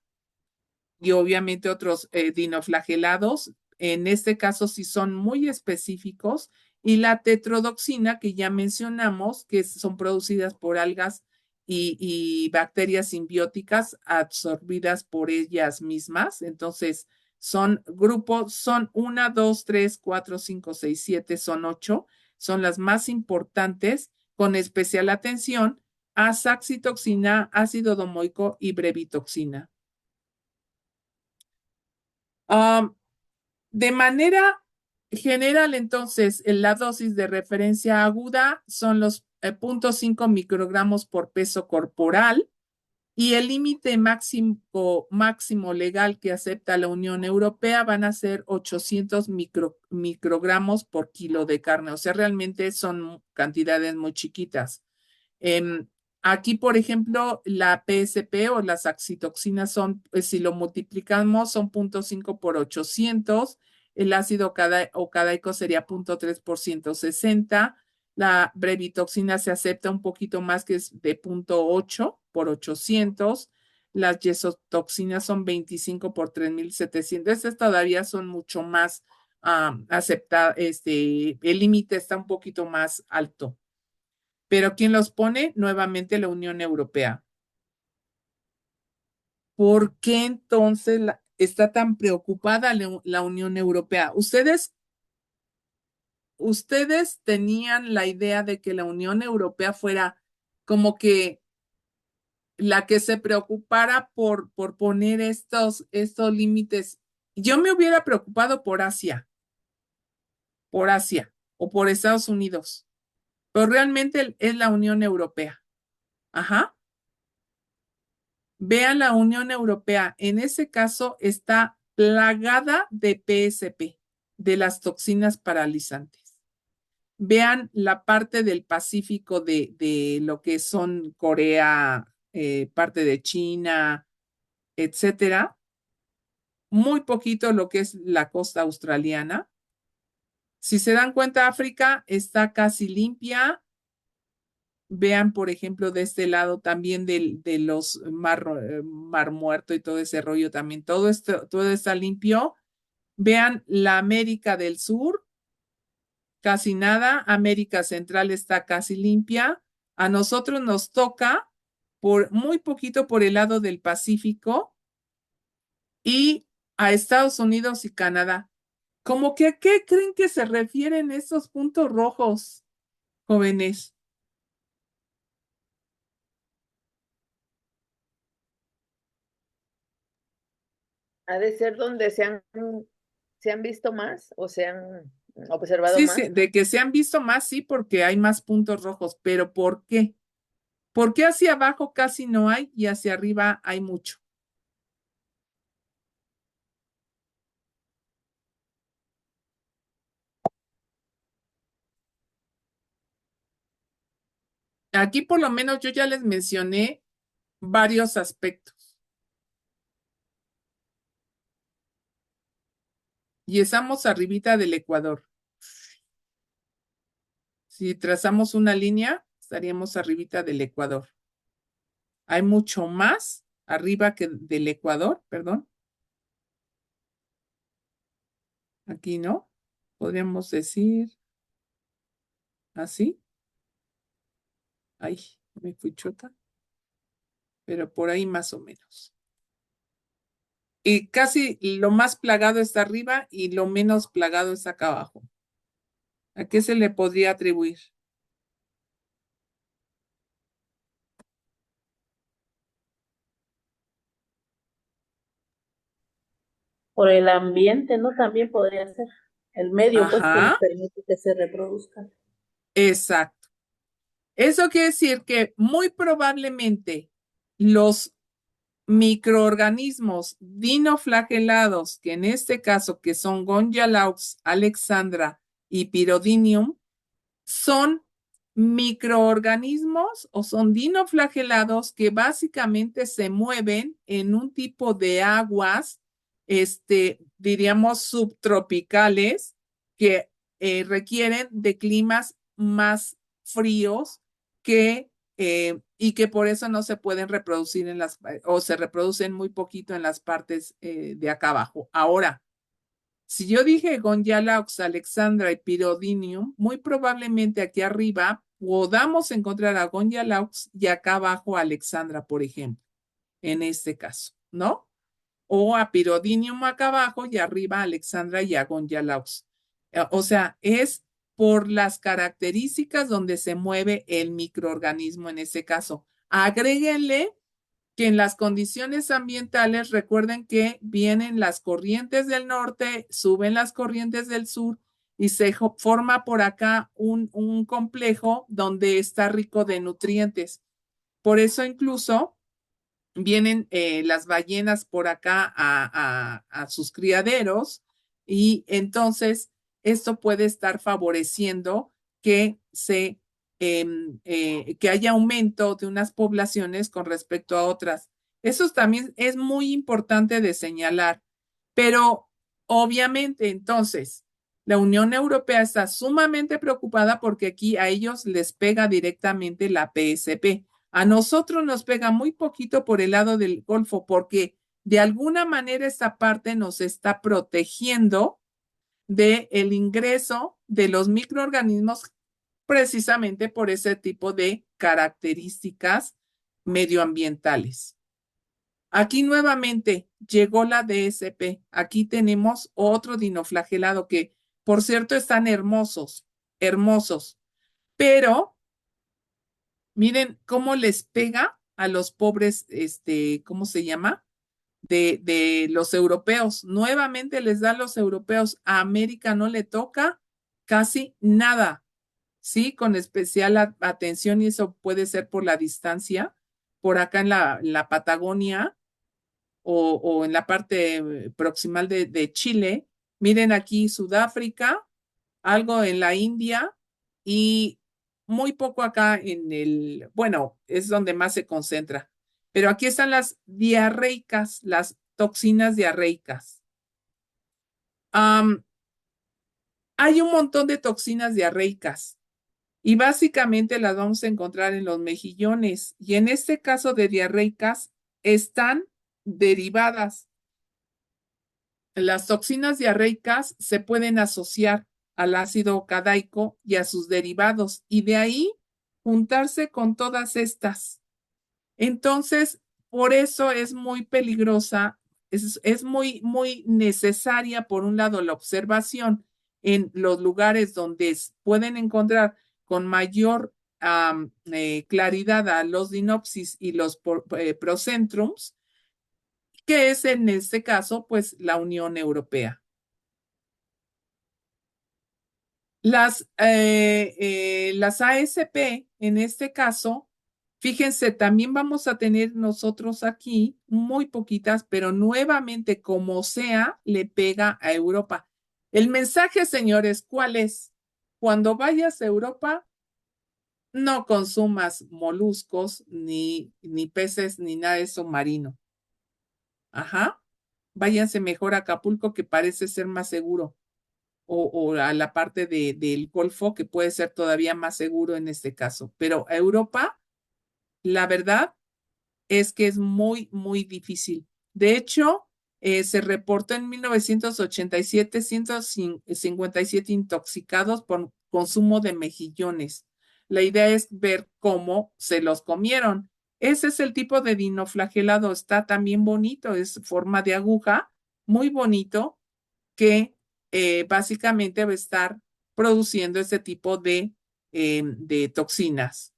y obviamente otros dinoflagelados. En este caso sí son muy específicos. Y la tetrodoxina, que ya mencionamos, que son producidas por algas y bacterias simbióticas absorbidas por ellas mismas. Entonces, son grupos, son 1, 2, 3, 4, 5, 6, 7, son 8. Son las más importantes, con especial atención a saxitoxina, ácido domoico y brevitoxina. De manera general, entonces, la dosis de referencia aguda son los 0.5 microgramos por peso corporal y el límite máximo legal que acepta la Unión Europea van a ser 800 microgramos por kilo de carne. O sea, realmente son cantidades muy chiquitas. Aquí, por ejemplo, la PSP o las saxitoxinas son, si lo multiplicamos, son 0.5 por 800. El ácido ocadaico sería 0.3 por 160. La brevitoxina se acepta un poquito más, que es de 0.8 por 800. Las yesotoxinas son 25 por 3700. Estas todavía son mucho más aceptadas. El límite está un poquito más alto. Pero ¿quién los pone? Nuevamente la Unión Europea. ¿Por qué entonces está tan preocupada la Unión Europea? Ustedes tenían la idea de que la Unión Europea fuera como que la que se preocupara por poner estos límites. Yo me hubiera preocupado por Asia o por Estados Unidos, pero realmente es la Unión Europea. Ajá. Vean la Unión Europea, en ese caso está plagada de PSP, de las toxinas paralizantes. vean la parte del Pacífico de lo que son Corea, parte de China, etcétera. Muy poquito lo que es la costa australiana. Si se dan cuenta, África está casi limpia. Vean, por ejemplo, de este lado también de los mar Muerto y todo ese rollo también. Todo está limpio. Vean la América del Sur, casi nada. América Central está casi limpia. A nosotros nos toca por muy poquito por el lado del Pacífico y a Estados Unidos y Canadá. ¿Cómo que a qué creen que se refieren estos puntos rojos, jóvenes? Ha de ser donde se han visto más o se han observado Sí, más. sí, de que se han visto más, sí, porque hay más puntos rojos, pero ¿por qué? ¿Por qué hacia abajo casi no hay y hacia arriba hay mucho? Aquí por lo menos yo ya les mencioné varios aspectos y estamos arribita del Ecuador. Si trazamos una línea, estaríamos arribita del Ecuador. Hay mucho más arriba que del Ecuador, perdón. Aquí no. Podríamos decir así. Ay, me fui chota, pero por ahí más o menos. Y casi lo más plagado está arriba y lo menos plagado está acá abajo. ¿A qué se le podría atribuir? Por el ambiente, ¿no? También podría ser el medio, pues, que les Ajá, permite que se reproduzcan. exacto. Eso quiere decir que muy probablemente los microorganismos dinoflagelados, que en este caso que son Gonjalaux, Alexandra y Pyrodinium, son microorganismos o son dinoflagelados que básicamente se mueven en un tipo de aguas, diríamos, subtropicales que requieren de climas más fríos y que por eso no se pueden reproducir o se reproducen muy poquito en las partes de acá abajo. Ahora, si yo dije Gonjaloux, Alexandra y Pyrodinium, muy probablemente aquí arriba podamos encontrar a Gonjaloux y acá abajo a Alexandra, por ejemplo, en este caso, ¿no? O a Pyrodinium acá abajo y arriba a Alexandra y a Gonjaloux. O sea, es por las características donde se mueve el microorganismo en ese caso. Agréguenle que en las condiciones ambientales, recuerden que vienen las corrientes del norte, suben las corrientes del sur y se forma por acá un complejo donde está rico de nutrientes. Por eso incluso vienen las ballenas por acá a sus criaderos y entonces esto puede estar favoreciendo que que haya aumento de unas poblaciones con respecto a otras. Eso también es muy importante de señalar, pero obviamente entonces la Unión Europea está sumamente preocupada porque aquí a ellos les pega directamente la PSP. A nosotros nos pega muy poquito por el lado del Golfo porque de alguna manera esta parte nos está protegiendo del ingreso de los microorganismos precisamente por ese tipo de características medioambientales. Aquí nuevamente llegó la DSP. Aquí tenemos otro dinoflagelado que, por cierto, están hermosos, hermosos, pero miren cómo les pega a los pobres, ¿cómo se llama? De los europeos. Nuevamente les da a los europeos. A América no le toca casi nada, ¿sí? Con especial atención, y eso puede ser por la distancia, por acá en la Patagonia o en la parte proximal de Chile. Miren aquí Sudáfrica, algo en la India y muy poco acá bueno, es donde más se concentra. Pero aquí están las diarreicas, las toxinas diarreicas. Hay un montón de toxinas diarreicas y básicamente las vamos a encontrar en los mejillones. Y en este caso de diarreicas están derivadas. Las toxinas diarreicas se pueden asociar al ácido cadaico y a sus derivados y de ahí juntarse con todas estas. Entonces, por eso es muy peligrosa, es muy necesaria, por un lado, la observación en los lugares donde pueden encontrar con mayor claridad a los dinopsis y los procentrums, que es en este caso, pues, la Unión Europea. Las ASP, en este caso, fíjense, también vamos a tener nosotros aquí muy poquitas, pero nuevamente, como sea, le pega a Europa. El mensaje, señores, ¿cuál es? Cuando vayas a Europa, no consumas moluscos, ni peces, ni nada de eso marino. Ajá. Váyanse mejor a Acapulco, que parece ser más seguro. O a la parte del Golfo, que puede ser todavía más seguro en este caso. Pero a Europa, la verdad es que es muy difícil. De hecho, se reportó en 1987 157 intoxicados por consumo de mejillones. La idea es ver cómo se los comieron. Ese es el tipo de dinoflagelado. Está también bonito, es forma de aguja, muy bonito, que básicamente va a estar produciendo este tipo de toxinas.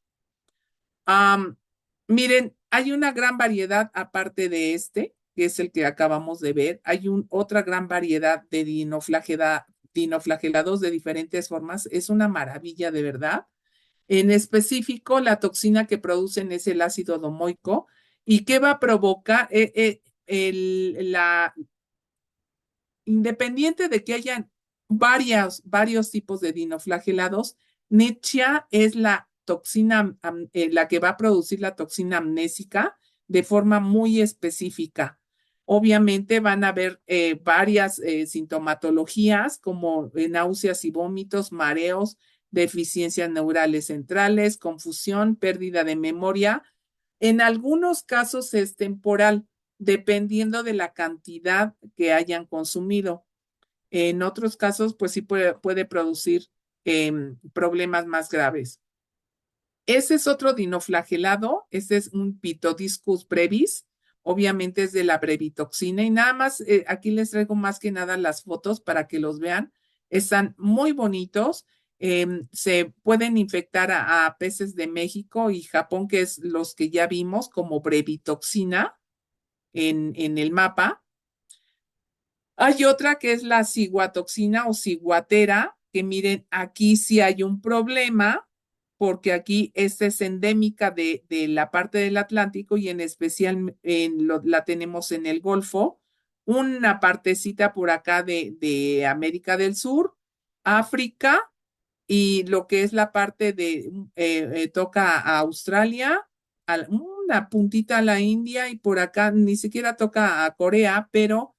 Miren, hay una gran variedad aparte de este, que es el que acabamos de ver. Hay otra gran variedad de dinoflagelados de diferentes formas. Es una maravilla, de verdad. En específico, la toxina que producen es el ácido domoico. ¿Y qué va a provocar? Independiente de que hayan varios tipos de dinoflagelados, Nechia es la toxina, la que va a producir la toxina amnésica de forma muy específica. Obviamente van a haber varias sintomatologías como náuseas y vómitos, mareos, deficiencias neurales centrales, confusión, pérdida de memoria. En algunos casos es temporal, dependiendo de la cantidad que hayan consumido. En otros casos, pues sí puede producir problemas más graves. Ese es otro dinoflagelado, este es un Pitodiscus brevis, obviamente es de la brevitoxina y nada más, aquí les traigo más que nada las fotos para que los vean, están muy bonitos, se pueden infectar a peces de México y Japón, que es los que ya vimos como brevitoxina en el mapa. Hay otra que es la ciguatoxina o ciguatera, que miren, aquí sí hay un problema, porque aquí esta es endémica de la parte del Atlántico y en especial la tenemos en el Golfo, una partecita por acá de América del Sur, África y lo que es la parte toca a Australia, una puntita a la India y por acá ni siquiera toca a Corea, pero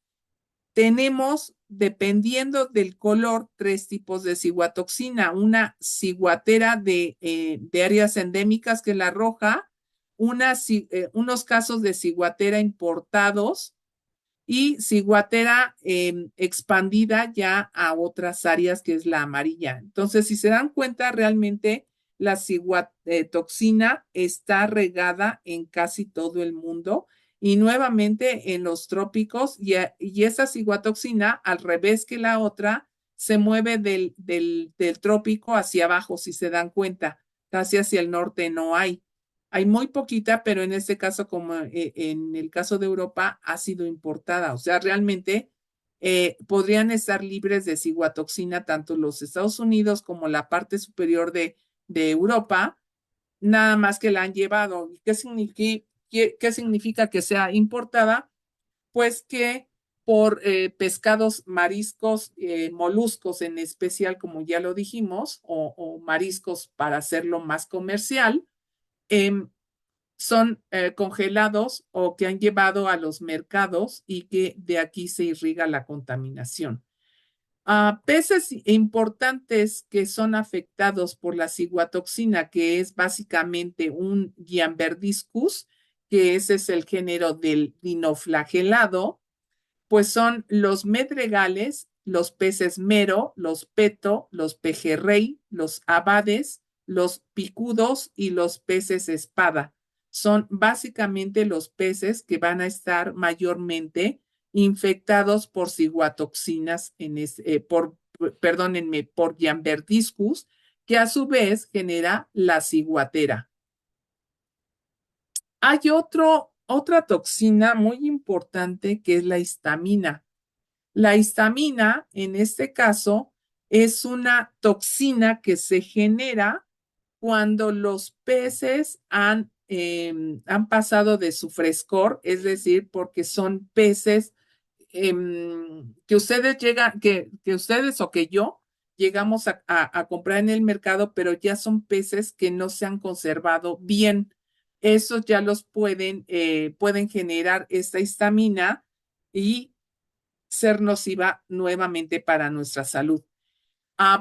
tenemos, dependiendo del color, tres tipos de ciguatoxina. Una ciguatera de áreas endémicas, que es la roja, unos casos de ciguatera importados y ciguatera expandida ya a otras áreas, que es la amarilla. Entonces, si se dan cuenta, realmente la ciguatoxina está regada en casi todo el mundo y nuevamente en los trópicos, y esa ciguatoxina, al revés que la otra, se mueve del trópico hacia abajo, si se dan cuenta, casi hacia el norte no hay. Hay muy poquita, pero en este caso, como en el caso de Europa, ha sido importada. O sea, realmente podrían estar libres de ciguatoxina tanto los Estados Unidos como la parte superior de Europa, nada más que la han llevado. ¿Qué significa que sea importada? Pues que por pescados, mariscos, moluscos en especial, como ya lo dijimos, o mariscos para hacerlo más comercial, son congelados o que han llevado a los mercados y que de aquí se irriga la contaminación. Peces importantes que son afectados por la ciguatoxina, que es básicamente un Guiamberdiscus, que ese es el género del dinoflagelado, pues son los medregales, los peces mero, los peto, los pejerrey, los abades, los picudos y los peces espada. Son básicamente los peces que van a estar mayormente infectados por ciguatoxinas, perdónenme, por Guiamberdiscus, que a su vez genera la ciguatera. Hay otra toxina muy importante que es la histamina. La histamina, en este caso, es una toxina que se genera cuando los peces han pasado de su frescor, es decir, porque son peces que ustedes llegan, que ustedes o que yo llegamos a comprar en el mercado, pero ya son peces que no se han conservado bien. Esos ya los pueden generar esta histamina y ser nociva nuevamente para nuestra salud.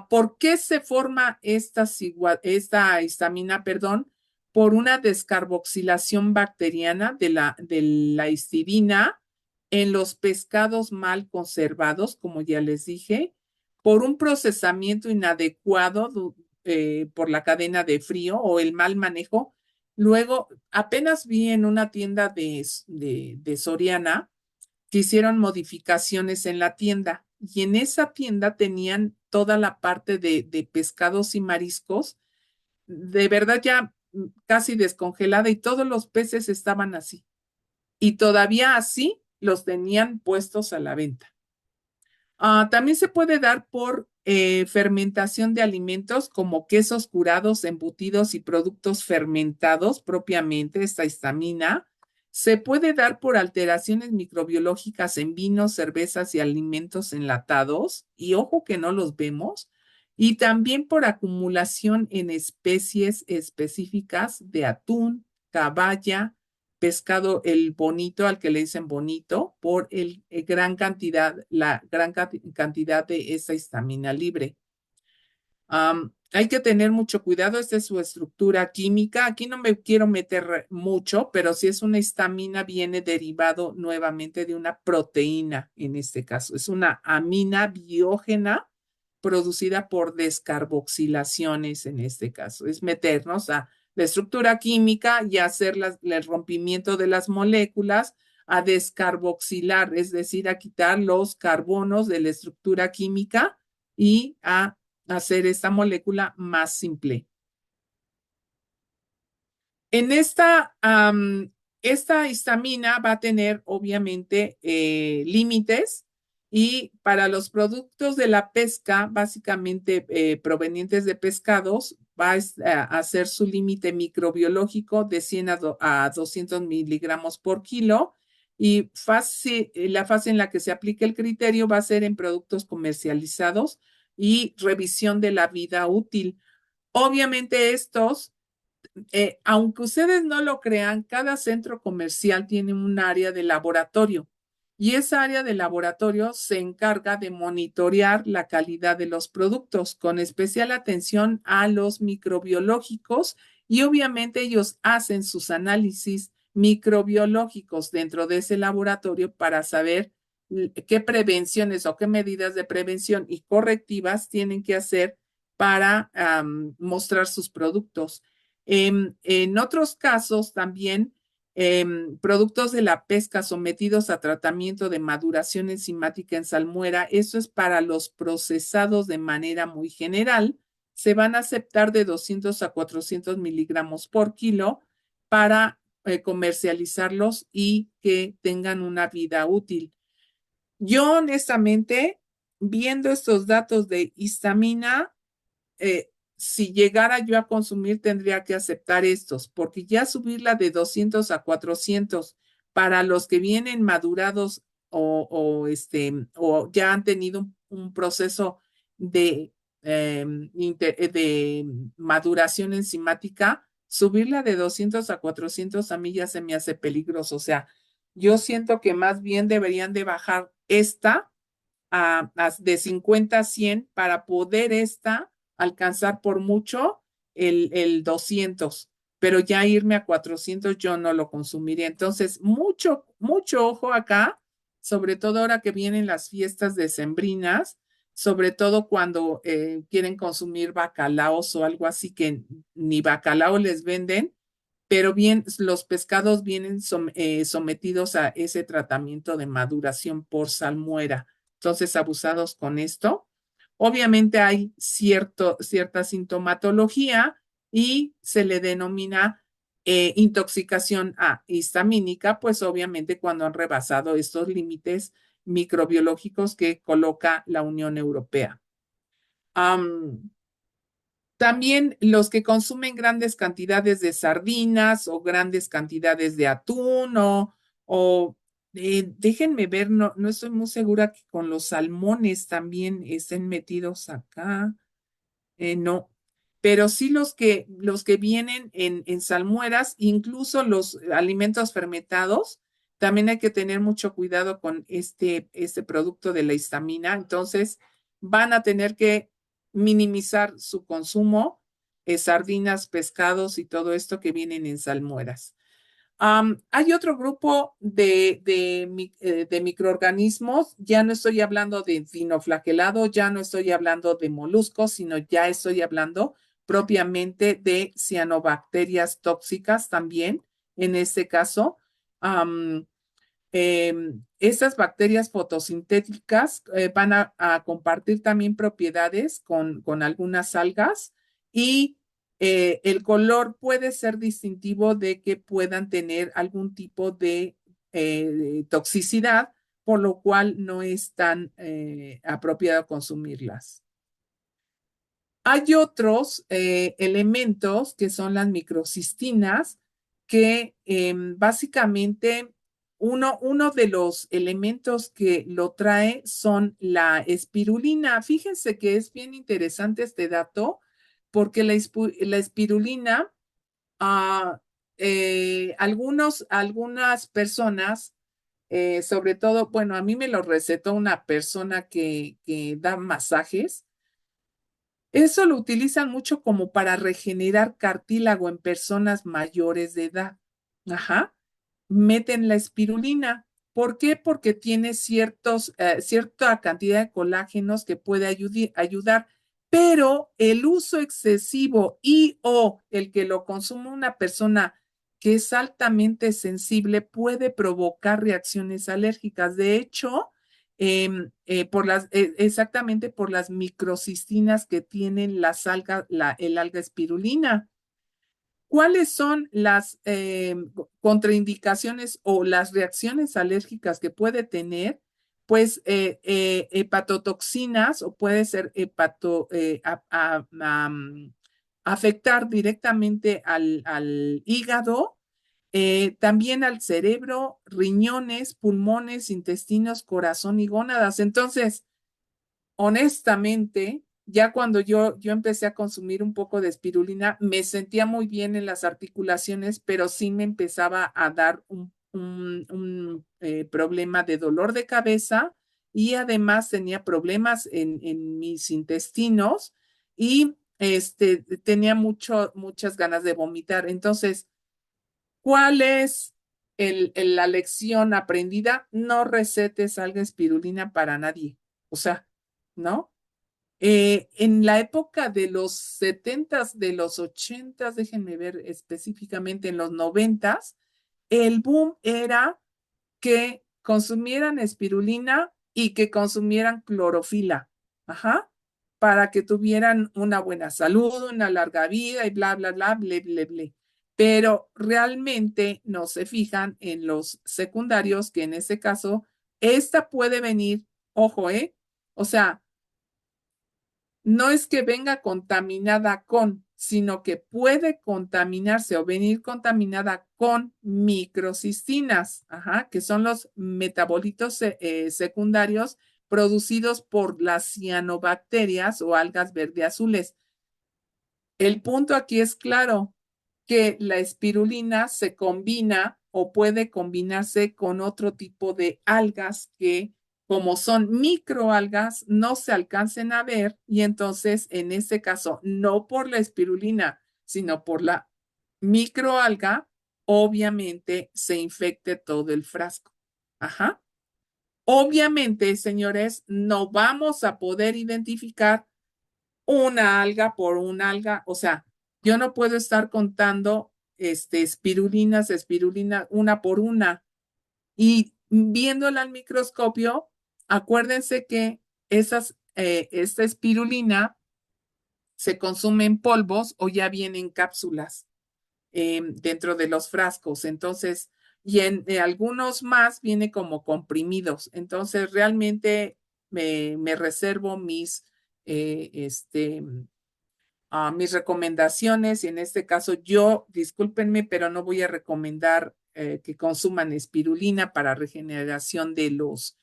¿Por qué se forma esta histamina, perdón? Por una descarboxilación bacteriana de la histidina en los pescados mal conservados, como ya les dije, por un procesamiento inadecuado por la cadena de frío o el mal manejo. Luego, apenas vi en una tienda de Soriana que hicieron modificaciones en la tienda y en esa tienda tenían toda la parte de pescados y mariscos, de verdad ya casi descongelada y todos los peces estaban así y todavía así los tenían puestos a la venta. También se puede dar por fermentación de alimentos como quesos curados, embutidos y productos fermentados propiamente, esta histamina. Se puede dar por alteraciones microbiológicas en vinos, cervezas y alimentos enlatados, y ojo que no los vemos, y también por acumulación en especies específicas de atún, caballa, pescado, el bonito, al que le dicen bonito, por la gran cantidad de esta histamina libre. Hay que tener mucho cuidado, esta es su estructura química. Aquí no me quiero meter mucho, pero si es una histamina, viene derivado nuevamente de una proteína, en este caso. Es una amina biógena producida por descarboxilaciones, en este caso. Es meternos a la estructura química y hacer el rompimiento de las moléculas, a descarboxilar, es decir, a quitar los carbonos de la estructura química y a hacer esta molécula más simple. En esta histamina va a tener obviamente límites y para los productos de la pesca, básicamente provenientes de pescados, va a hacer su límite microbiológico de 100 a 200 miligramos por kilo y la fase en la que se aplique el criterio va a ser en productos comercializados y revisión de la vida útil. Obviamente aunque ustedes no lo crean, cada centro comercial tiene un área de laboratorio y esa área de laboratorio se encarga de monitorear la calidad de los productos con especial atención a los microbiológicos y obviamente ellos hacen sus análisis microbiológicos dentro de ese laboratorio para saber qué prevenciones o qué medidas de prevención y correctivas tienen que hacer para mostrar sus productos. En otros casos también, productos de la pesca sometidos a tratamiento de maduración enzimática en salmuera, eso es para los procesados de manera muy general, se van a aceptar de 200 a 400 miligramos por kilo para comercializarlos y que tengan una vida útil. Yo honestamente, viendo estos datos de histamina, si llegara yo a consumir, tendría que aceptar estos, porque ya subirla de 200 a 400 para los que vienen madurados o ya han tenido un proceso de, de maduración enzimática, subirla de 200 a 400 a mí ya se me hace peligroso. O sea, yo siento que más bien deberían de bajar esta de 50 a 100 para poder alcanzar por mucho el 200, pero ya irme a 400 yo no lo consumiría. Entonces, mucho ojo acá, sobre todo ahora que vienen las fiestas decembrinas, sobre todo cuando quieren consumir bacalaos o algo así que ni bacalao les venden, pero bien, los pescados vienen sometidos a ese tratamiento de maduración por salmuera. Entonces, abusados con esto. Obviamente hay cierta sintomatología y se le denomina intoxicación histamínica, pues obviamente cuando han rebasado estos límites microbiológicos que coloca la Unión Europea. También los que consumen grandes cantidades de sardinas o grandes cantidades de atún déjenme ver, no estoy muy segura que con los salmones también estén metidos acá. No, pero sí los que vienen en salmueras, incluso los alimentos fermentados, también hay que tener mucho cuidado con este producto de la histamina. Entonces, van a tener que minimizar su consumo, sardinas, pescados y todo esto que vienen en salmueras. Hay otro grupo de microorganismos, ya no estoy hablando de dinoflagelado, ya no estoy hablando de moluscos, sino ya estoy hablando propiamente de cianobacterias tóxicas también, en este caso. Estas bacterias fotosintéticas van a compartir también propiedades con algunas algas y el color puede ser distintivo de que puedan tener algún tipo de toxicidad, por lo cual no es tan apropiado consumirlas. Hay otros elementos que son las microcistinas, que básicamente uno de los elementos que lo trae son la espirulina. Fíjense que es bien interesante este dato, porque la espirulina, algunas personas, sobre todo, bueno, a mí me lo recetó una persona que da masajes. Eso lo utilizan mucho como para regenerar cartílago en personas mayores de edad. Ajá. Meten la espirulina. ¿Por qué? Porque tiene cierta cantidad de colágenos que puede ayudar, pero el uso excesivo o el que lo consume una persona que es altamente sensible puede provocar reacciones alérgicas. De hecho, exactamente por las microcistinas que tienen el alga espirulina. ¿Cuáles son las contraindicaciones o las reacciones alérgicas que puede tener? Pues hepatotoxinas o puede ser afectar directamente al hígado, también al cerebro, riñones, pulmones, intestinos, corazón y gónadas. Entonces, honestamente, ya cuando yo empecé a consumir un poco de espirulina, me sentía muy bien en las articulaciones, pero sí me empezaba a dar un problema de dolor de cabeza y además tenía problemas en mis intestinos y tenía muchas ganas de vomitar. Entonces, ¿cuál es la lección aprendida? No recetes alga espirulina para nadie. O sea, ¿no? En la época de los 70s, de los 80s, déjenme ver específicamente en los 90s, el boom era que consumieran espirulina y que consumieran clorofila, ajá, para que tuvieran una buena salud, una larga vida y bla, bla, bla, ble, ble, ble. Pero realmente no se fijan en los secundarios, que en este caso, esta puede venir, ojo, o sea, no es que venga contaminada con, sino que puede contaminarse o venir contaminada con microcistinas, que son los metabolitos secundarios producidos por las cianobacterias o algas verde azules. El punto aquí es claro, que la espirulina se combina o puede combinarse con otro tipo de algas que, como son microalgas, no se alcancen a ver y entonces en este caso, no por la espirulina, sino por la microalga, obviamente se infecte todo el frasco. Obviamente, señores, no vamos a poder identificar una alga por una alga, o sea, yo no puedo estar contando espirulinas, espirulina, una por una. Y viéndola al microscopio, acuérdense que esta espirulina se consume en polvos o ya viene en cápsulas dentro de los frascos. Entonces, y en algunos más viene como comprimidos. Entonces, realmente me reservo eh, este, mis recomendaciones y en este caso yo, discúlpenme, pero no voy a recomendar que consuman espirulina para regeneración de los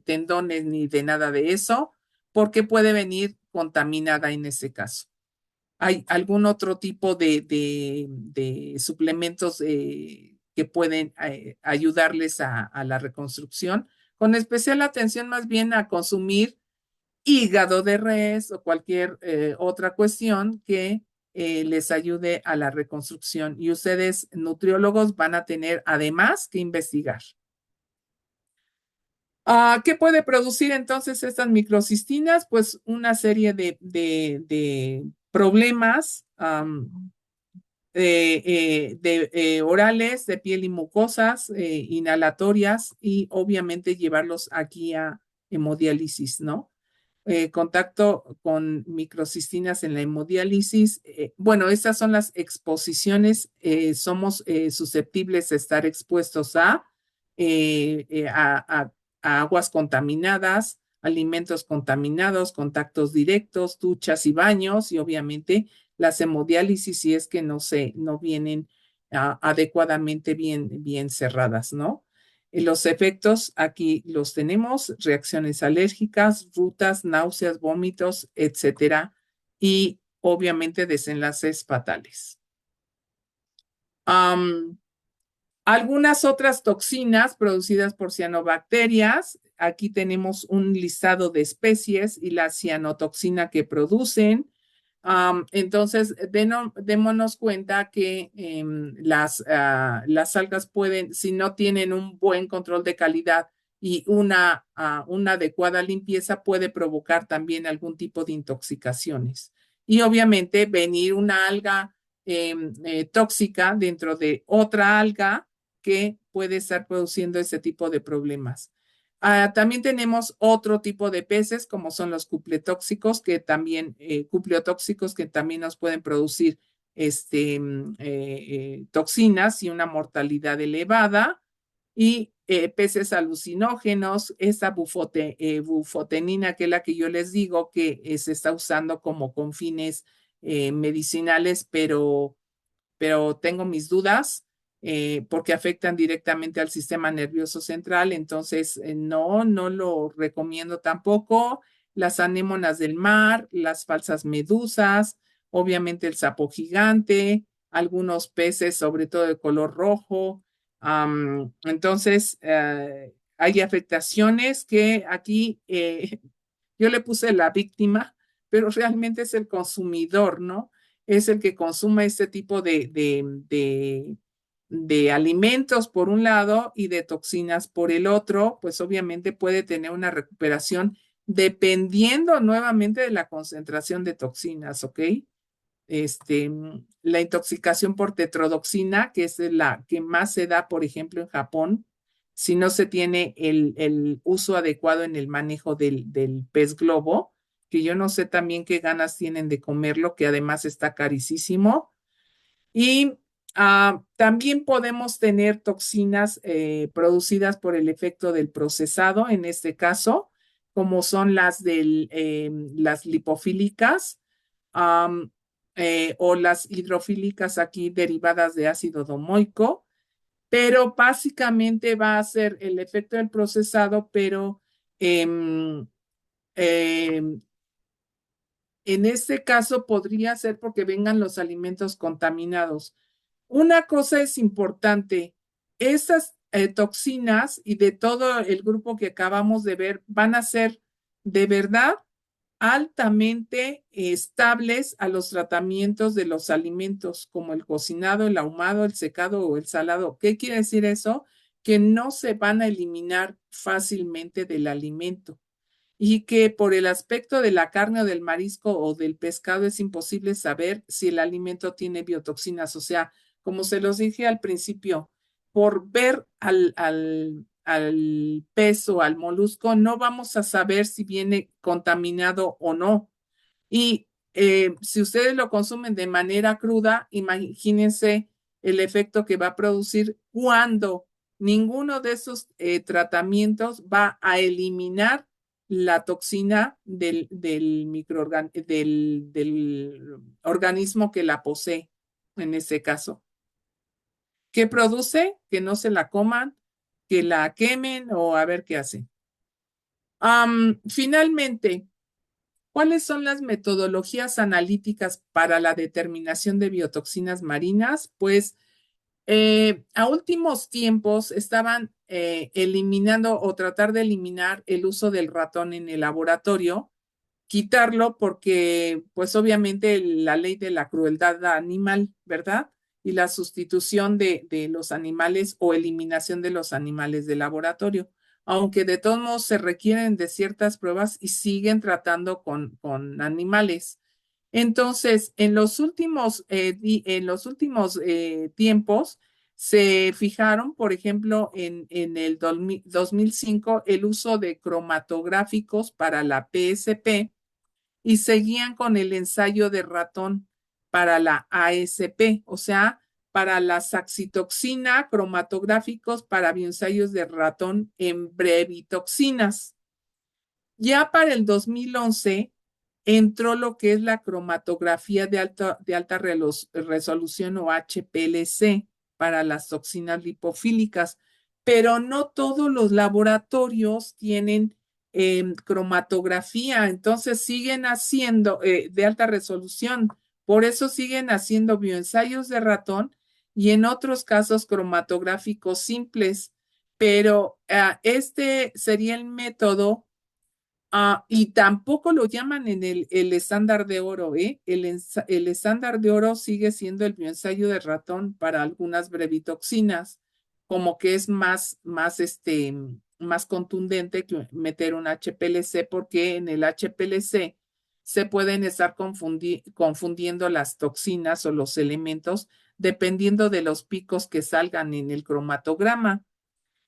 tendones ni de nada de eso, porque puede venir contaminada en ese caso. ¿Hay algún otro tipo de suplementos que pueden ayudarles a la reconstrucción? Con especial atención más bien a consumir hígado de res o cualquier otra cuestión que les ayude a la reconstrucción. Y ustedes, nutriólogos, van a tener además que investigar. ¿Qué puede producir entonces estas microcistinas? Pues una serie de problemas orales, de piel y mucosas, inhalatorias y obviamente llevarlos aquí a hemodiálisis, ¿no? Contacto con microcistinas en la hemodiálisis. Bueno, estas son las exposiciones. Somos susceptibles de estar expuestos a aguas contaminadas, alimentos contaminados, contactos directos, duchas y baños y obviamente las hemodiálisis si es que no vienen adecuadamente bien cerradas, ¿no? Los efectos aquí los tenemos, reacciones alérgicas, rutas, náuseas, vómitos, etcétera, y obviamente desenlaces fatales. Algunas otras toxinas producidas por cianobacterias. Aquí tenemos un listado de especies y la cianotoxina que producen. Entonces, démonos cuenta que las algas pueden, si no tienen un buen control de calidad y una adecuada limpieza, puede provocar también algún tipo de intoxicaciones. Y obviamente venir una alga tóxica dentro de otra alga que puede estar produciendo ese tipo de problemas. También tenemos otro tipo de peces, como son los cupletóxicos, que también, cupliotóxicos, que también nos pueden producir toxinas y una mortalidad elevada. Y peces alucinógenos, esa bufotenina, que es la que yo les digo que se está usando como con fines medicinales, pero tengo mis dudas porque afectan directamente al sistema nervioso central, entonces no lo recomiendo tampoco. Las anémonas del mar, las falsas medusas, obviamente el sapo gigante, algunos peces, sobre todo de color rojo. Entonces, hay afectaciones que aquí yo le puse la víctima, pero realmente es el consumidor, ¿no? Es el que consume este tipo de alimentos por un lado y de toxinas por el otro, pues obviamente puede tener una recuperación dependiendo nuevamente de la concentración de toxinas, ¿ok? La intoxicación por tetrodoxina, que es la que más se da, por ejemplo, en Japón, si no se tiene el uso adecuado en el manejo del pez globo, que yo no sé también qué ganas tienen de comerlo, que además está carísimo. Y también podemos tener toxinas producidas por el efecto del procesado, en este caso, como son las lipofílicas, o las hidrofílicas aquí derivadas de ácido domoico, pero básicamente va a ser el efecto del procesado, pero em, em, en este caso podría ser porque vengan los alimentos contaminados. Una cosa es importante, esas toxinas y de todo el grupo que acabamos de ver van a ser de verdad altamente estables a los tratamientos de los alimentos, como el cocinado, el ahumado, el secado o el salado. ¿Qué quiere decir eso? Que no se van a eliminar fácilmente del alimento y que por el aspecto de la carne o del marisco o del pescado es imposible saber si el alimento tiene biotoxinas. O sea, como se los dije al principio, por ver al pez o al molusco, no vamos a saber si viene contaminado o no. Y si ustedes lo consumen de manera cruda, imagínense el efecto que va a producir cuando ninguno de esos tratamientos va a eliminar la toxina del organismo que la posee, en ese caso. ¿Qué produce? Que no se la coman, que la quemen o a ver qué hacen. Finalmente, ¿cuáles son las metodologías analíticas para la determinación de biotoxinas marinas? Pues a últimos tiempos estaban eliminando o tratar de eliminar el uso del ratón en el laboratorio, quitarlo porque pues obviamente la ley de la crueldad animal, ¿verdad? Y la sustitución de los animales o eliminación de los animales del laboratorio, aunque de todos modos se requieren de ciertas pruebas y siguen tratando con animales. Entonces, en los últimos tiempos se fijaron, por ejemplo, en el 2005, el uso de cromatográficos para la PSP y seguían con el ensayo de ratón para la ASP, o sea, para la saxitoxina, cromatográficos para bioensayos de ratón en brevitoxinas. Ya para el 2011 entró lo que es la cromatografía de alta resolución o HPLC para las toxinas lipofílicas, pero no todos los laboratorios tienen cromatografía, entonces siguen haciendo de alta resolución, por eso siguen haciendo bioensayos de ratón y en otros casos cromatográficos simples, pero este sería el método. Y tampoco lo llaman en el estándar de oro, ¿eh? El estándar de oro sigue siendo el bioensayo de ratón para algunas brevitoxinas, como que es más contundente que meter un HPLC, porque en el HPLC se pueden estar confundiendo las toxinas o los elementos dependiendo de los picos que salgan en el cromatograma.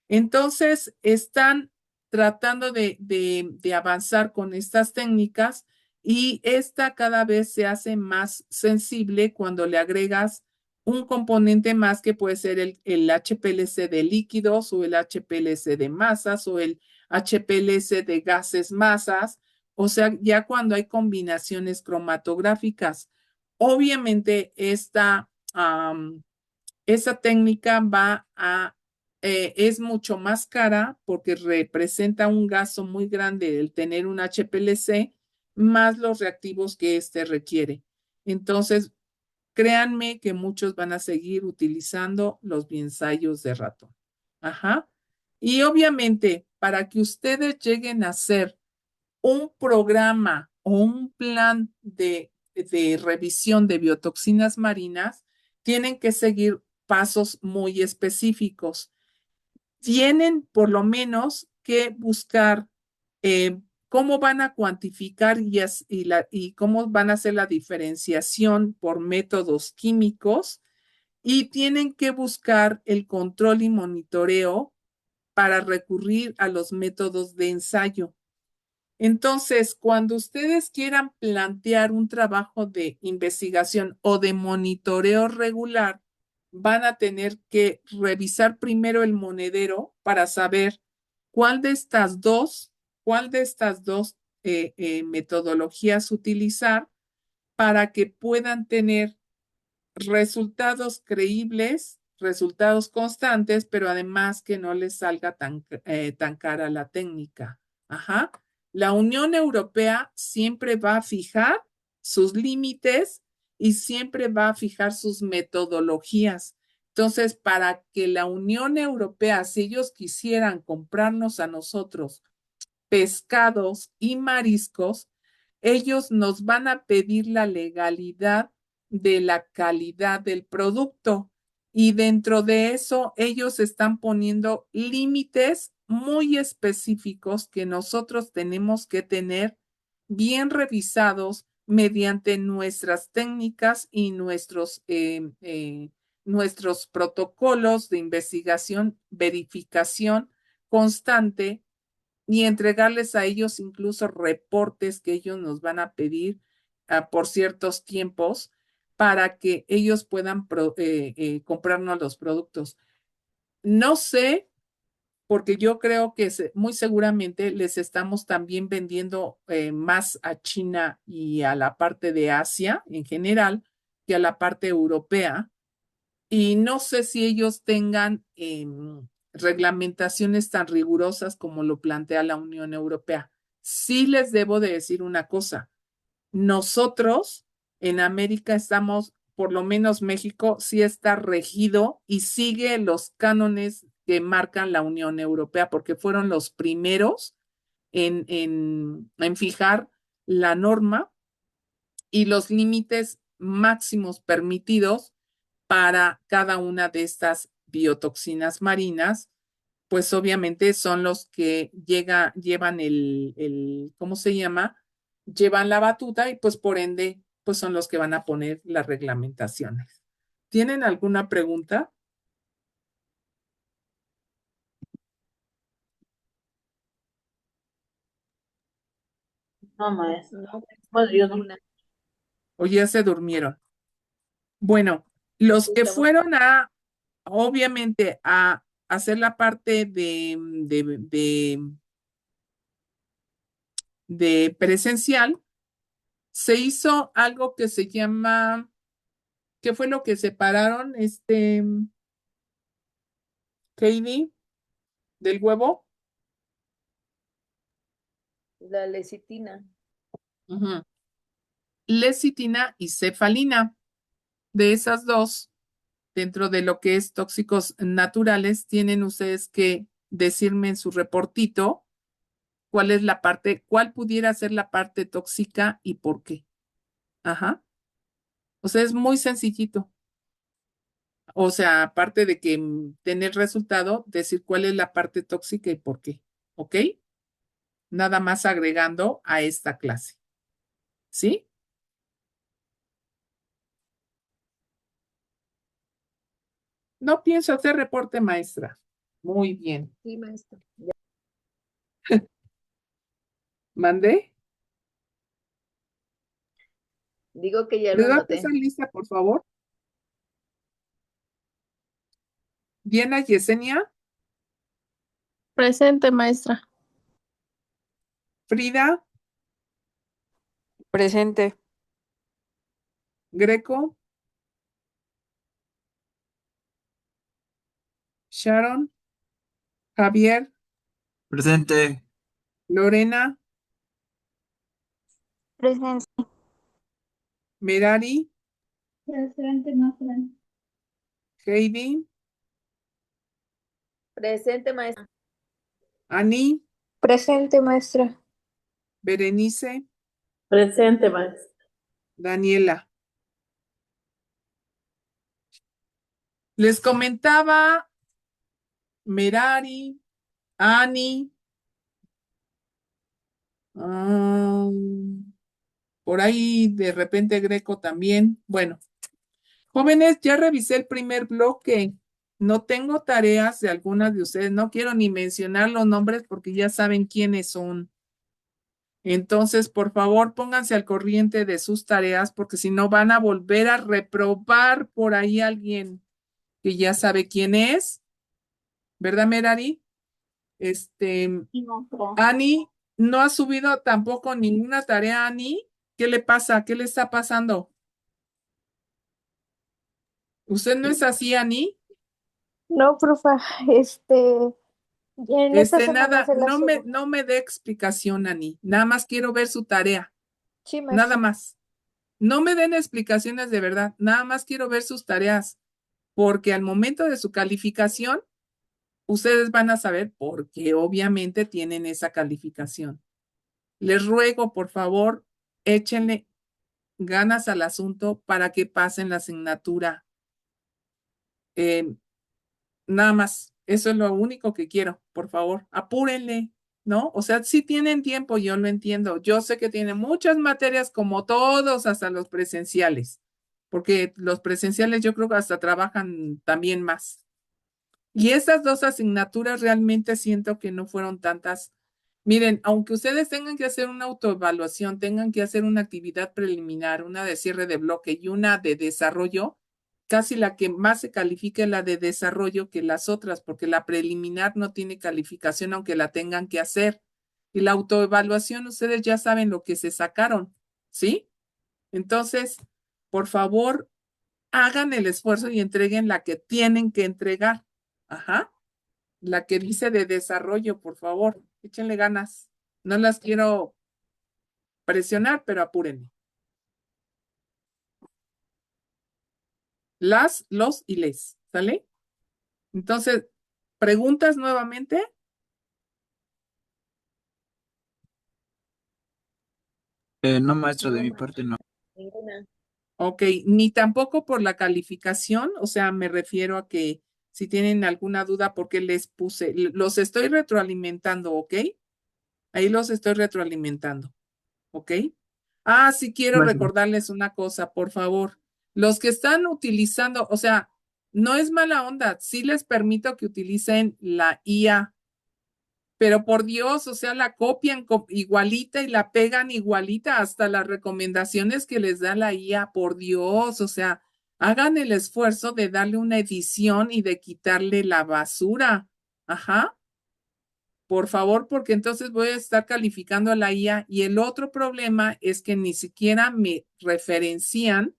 Entonces, están tratando de avanzar con estas técnicas y esta cada vez se hace más sensible cuando le agregas un componente más que puede ser el HPLC de líquidos o el HPLC de masas o el HPLC de gases masas, o sea, ya cuando hay combinaciones cromatográficas. Obviamente, esa técnica es mucho más cara porque representa un gasto muy grande el tener un HPLC más los reactivos que éste requiere. Entonces, créanme que muchos van a seguir utilizando los biensayos de ratón. Ajá. Y obviamente, para que ustedes lleguen a hacer un programa o un plan de revisión de biotoxinas marinas, tienen que seguir pasos muy específicos. Tienen por lo menos que buscar cómo van a cuantificar y cómo van a hacer la diferenciación por métodos químicos y tienen que buscar el control y monitoreo para recurrir a los métodos de ensayo. Entonces, cuando ustedes quieran plantear un trabajo de investigación o de monitoreo regular, van a tener que revisar primero el monedero para saber cuál de estas dos, cuál de estas dos metodologías utilizar para que puedan tener resultados creíbles, resultados constantes, pero además que no les salga tan cara la técnica. Ajá. La Unión Europea siempre va a fijar sus límites y siempre va a fijar sus metodologías. Entonces, para que la Unión Europea, si ellos quisieran comprarnos a nosotros pescados y mariscos, ellos nos van a pedir la legalidad de la calidad del producto y dentro de eso ellos están poniendo límites muy específicos que nosotros tenemos que tener bien revisados mediante nuestras técnicas y nuestros protocolos de investigación, verificación constante y entregarles a ellos incluso reportes que ellos nos van a pedir por ciertos tiempos para que ellos puedan comprarnos los productos. No sé, porque yo creo que muy seguramente les estamos también vendiendo más a China y a la parte de Asia en general que a la parte europea. Y no sé si ellos tengan reglamentaciones tan rigurosas como lo plantea la Unión Europea. Sí les debo de decir una cosa. Nosotros en América estamos, por lo menos México, sí está regido y sigue los cánones que marcan la Unión Europea, porque fueron los primeros en fijar la norma y los límites máximos permitidos para cada una de estas biotoxinas marinas, pues obviamente son los que llevan ¿cómo se llama? Llevan la batuta y pues por ende, pues son los que van a poner las reglamentaciones. ¿Tienen alguna pregunta? No, maestra. No, Pues yo no. ninguna. ¿O ya se durmieron? Bueno, los que Estamos fueron obviamente, a hacer la parte de presencial, se hizo algo que se llama, ¿qué fue lo que separaron, Katie, del huevo? la lecitina. Ujú. Lecitina y cefalina. De esas dos, dentro de lo que es tóxicos naturales, tienen ustedes que decirme en su reportito cuál pudiera ser la parte tóxica y por qué. Ajá. O sea, es muy sencillito. O sea, aparte de que tener resultado, decir cuál es la parte tóxica y por qué. ¿Ok? Nada más agregando a esta clase. ¿Sí? No pienso hacer reporte, maestra. Muy bien. Sí, maestra. ¿Mandé? Digo que ya ¿Les lo va a noté. pasar lista, por favor? Diana Yesenia, Presente, maestra. Frida, Presente. Greco, Sharon, Javier, Presente. Lorena, Presente. Merari, Presente, maestra. Heidi, Presente, maestra. Ani, Presente, maestra. Berenice, Presente, maestra. Daniela. Les comentaba Merari, Ani, ah, por ahí de repente Greco también. Bueno, jóvenes, ya revisé el primer bloque. No tengo tareas de algunas de ustedes. No quiero ni mencionar los nombres porque ya saben quiénes son. Entonces, por favor, pónganse al corriente de sus tareas porque si no van a volver a reprobar por ahí alguien que ya sabe quién es. ¿Verdad, Merari? No, Ani, no ha subido tampoco ninguna tarea, Ani. ¿Qué le pasa? ¿Qué le está pasando? ¿Usted no es así, Ani? No, profa, en esta semana Nada, se la subo. no me dé explicación, Ani. Nada más quiero ver su tarea. Sí, Nada maestra. más. No me den explicaciones de verdad. Nada más quiero ver sus tareas. Porque al momento de su calificación, ustedes van a saber por qué obviamente tienen esa calificación. Les ruego, por favor, échenle ganas al asunto para que pasen la asignatura. Nada más, eso es lo único que quiero, por favor, apúrenle, ¿no? O sea, si tienen tiempo, yo lo entiendo. Yo sé que tienen muchas materias como todos, hasta los presenciales, porque los presenciales yo creo que hasta trabajan también más. Y esas dos asignaturas realmente siento que no fueron tantas. Miren, aunque ustedes tengan que hacer una autoevaluación, tengan que hacer una actividad preliminar, una de cierre de bloque y una de desarrollo, casi la que más se califica es la de desarrollo que las otras, porque la preliminar no tiene calificación aunque la tengan que hacer. Y la autoevaluación, ustedes ya saben lo que se sacaron, ¿sí? Entonces, por favor, hagan el esfuerzo y entreguen la que tienen que entregar. Ajá. La que dice de desarrollo, por favor, échenle ganas. No las quiero presionar, pero apúrenme. Los y les, ¿sale? Entonces, ¿preguntas nuevamente? No, maestro, de No, mi maestra, parte no. ninguna. Ok, ni tampoco por la calificación, o sea, me refiero a que si tienen alguna duda, porque les puse, los estoy retroalimentando, ¿ok? Ahí los estoy retroalimentando, ¿ok? Ah, sí quiero Maestro. recordarles una cosa, por favor. Los que están utilizando, o sea, no es mala onda, sí les permito que utilicen la IA, pero por Dios, o sea, la copian igualita y la pegan igualita hasta las recomendaciones que les da la IA, por Dios, o sea, hagan el esfuerzo de darle una edición y de quitarle la basura. Ajá. Por favor, porque entonces voy a estar calificando a la IA y el otro problema es que ni siquiera me referencian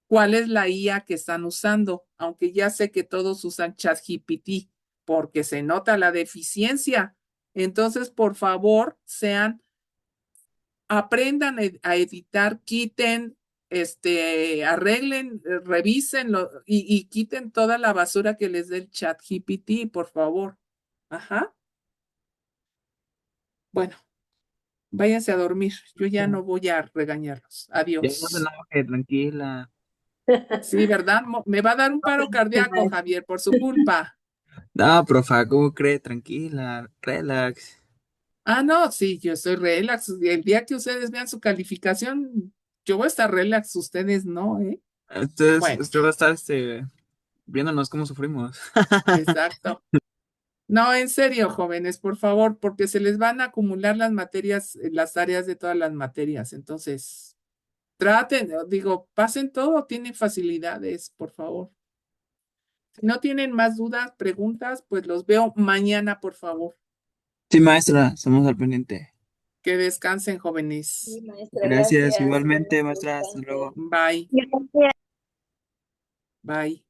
cuál es la IA que están usando, aunque ya sé que todos usan ChatGPT porque se nota la deficiencia. Entonces, por favor, aprendan a editar, quiten, arreglen, revísenlo y quiten toda la basura que les dé el ChatGPT, por favor. Ajá. Bueno. Váyanse a dormir. Yo ya no voy a regañarlos. Ya no se Adiós. enoje, tranquila. Sí, ¿verdad? Me va a dar un paro cardíaco, Javier, por su culpa. No, profa, ¿cómo cree? Tranquila, relax. Ah, no, sí, yo estoy relax. El día que ustedes vean su calificación, yo voy a estar relax, ustedes no, ¿eh? Entonces, Bueno, usted va a estar viéndonos cómo sufrimos. exacto. No, en serio, jóvenes, por favor, porque se les van a acumular las materias, las tareas de todas las materias. Entonces, traten, digo, pasen todo, tienen facilidades, por favor. Si no tienen más dudas, preguntas, pues los veo mañana, por favor. Sí, maestra, estamos al pendiente. Que descansen, Sí, jóvenes. maestra, Gracias, gracias. igualmente, Buenas maestra, hasta descanse. luego. Bye, Gracias. bye.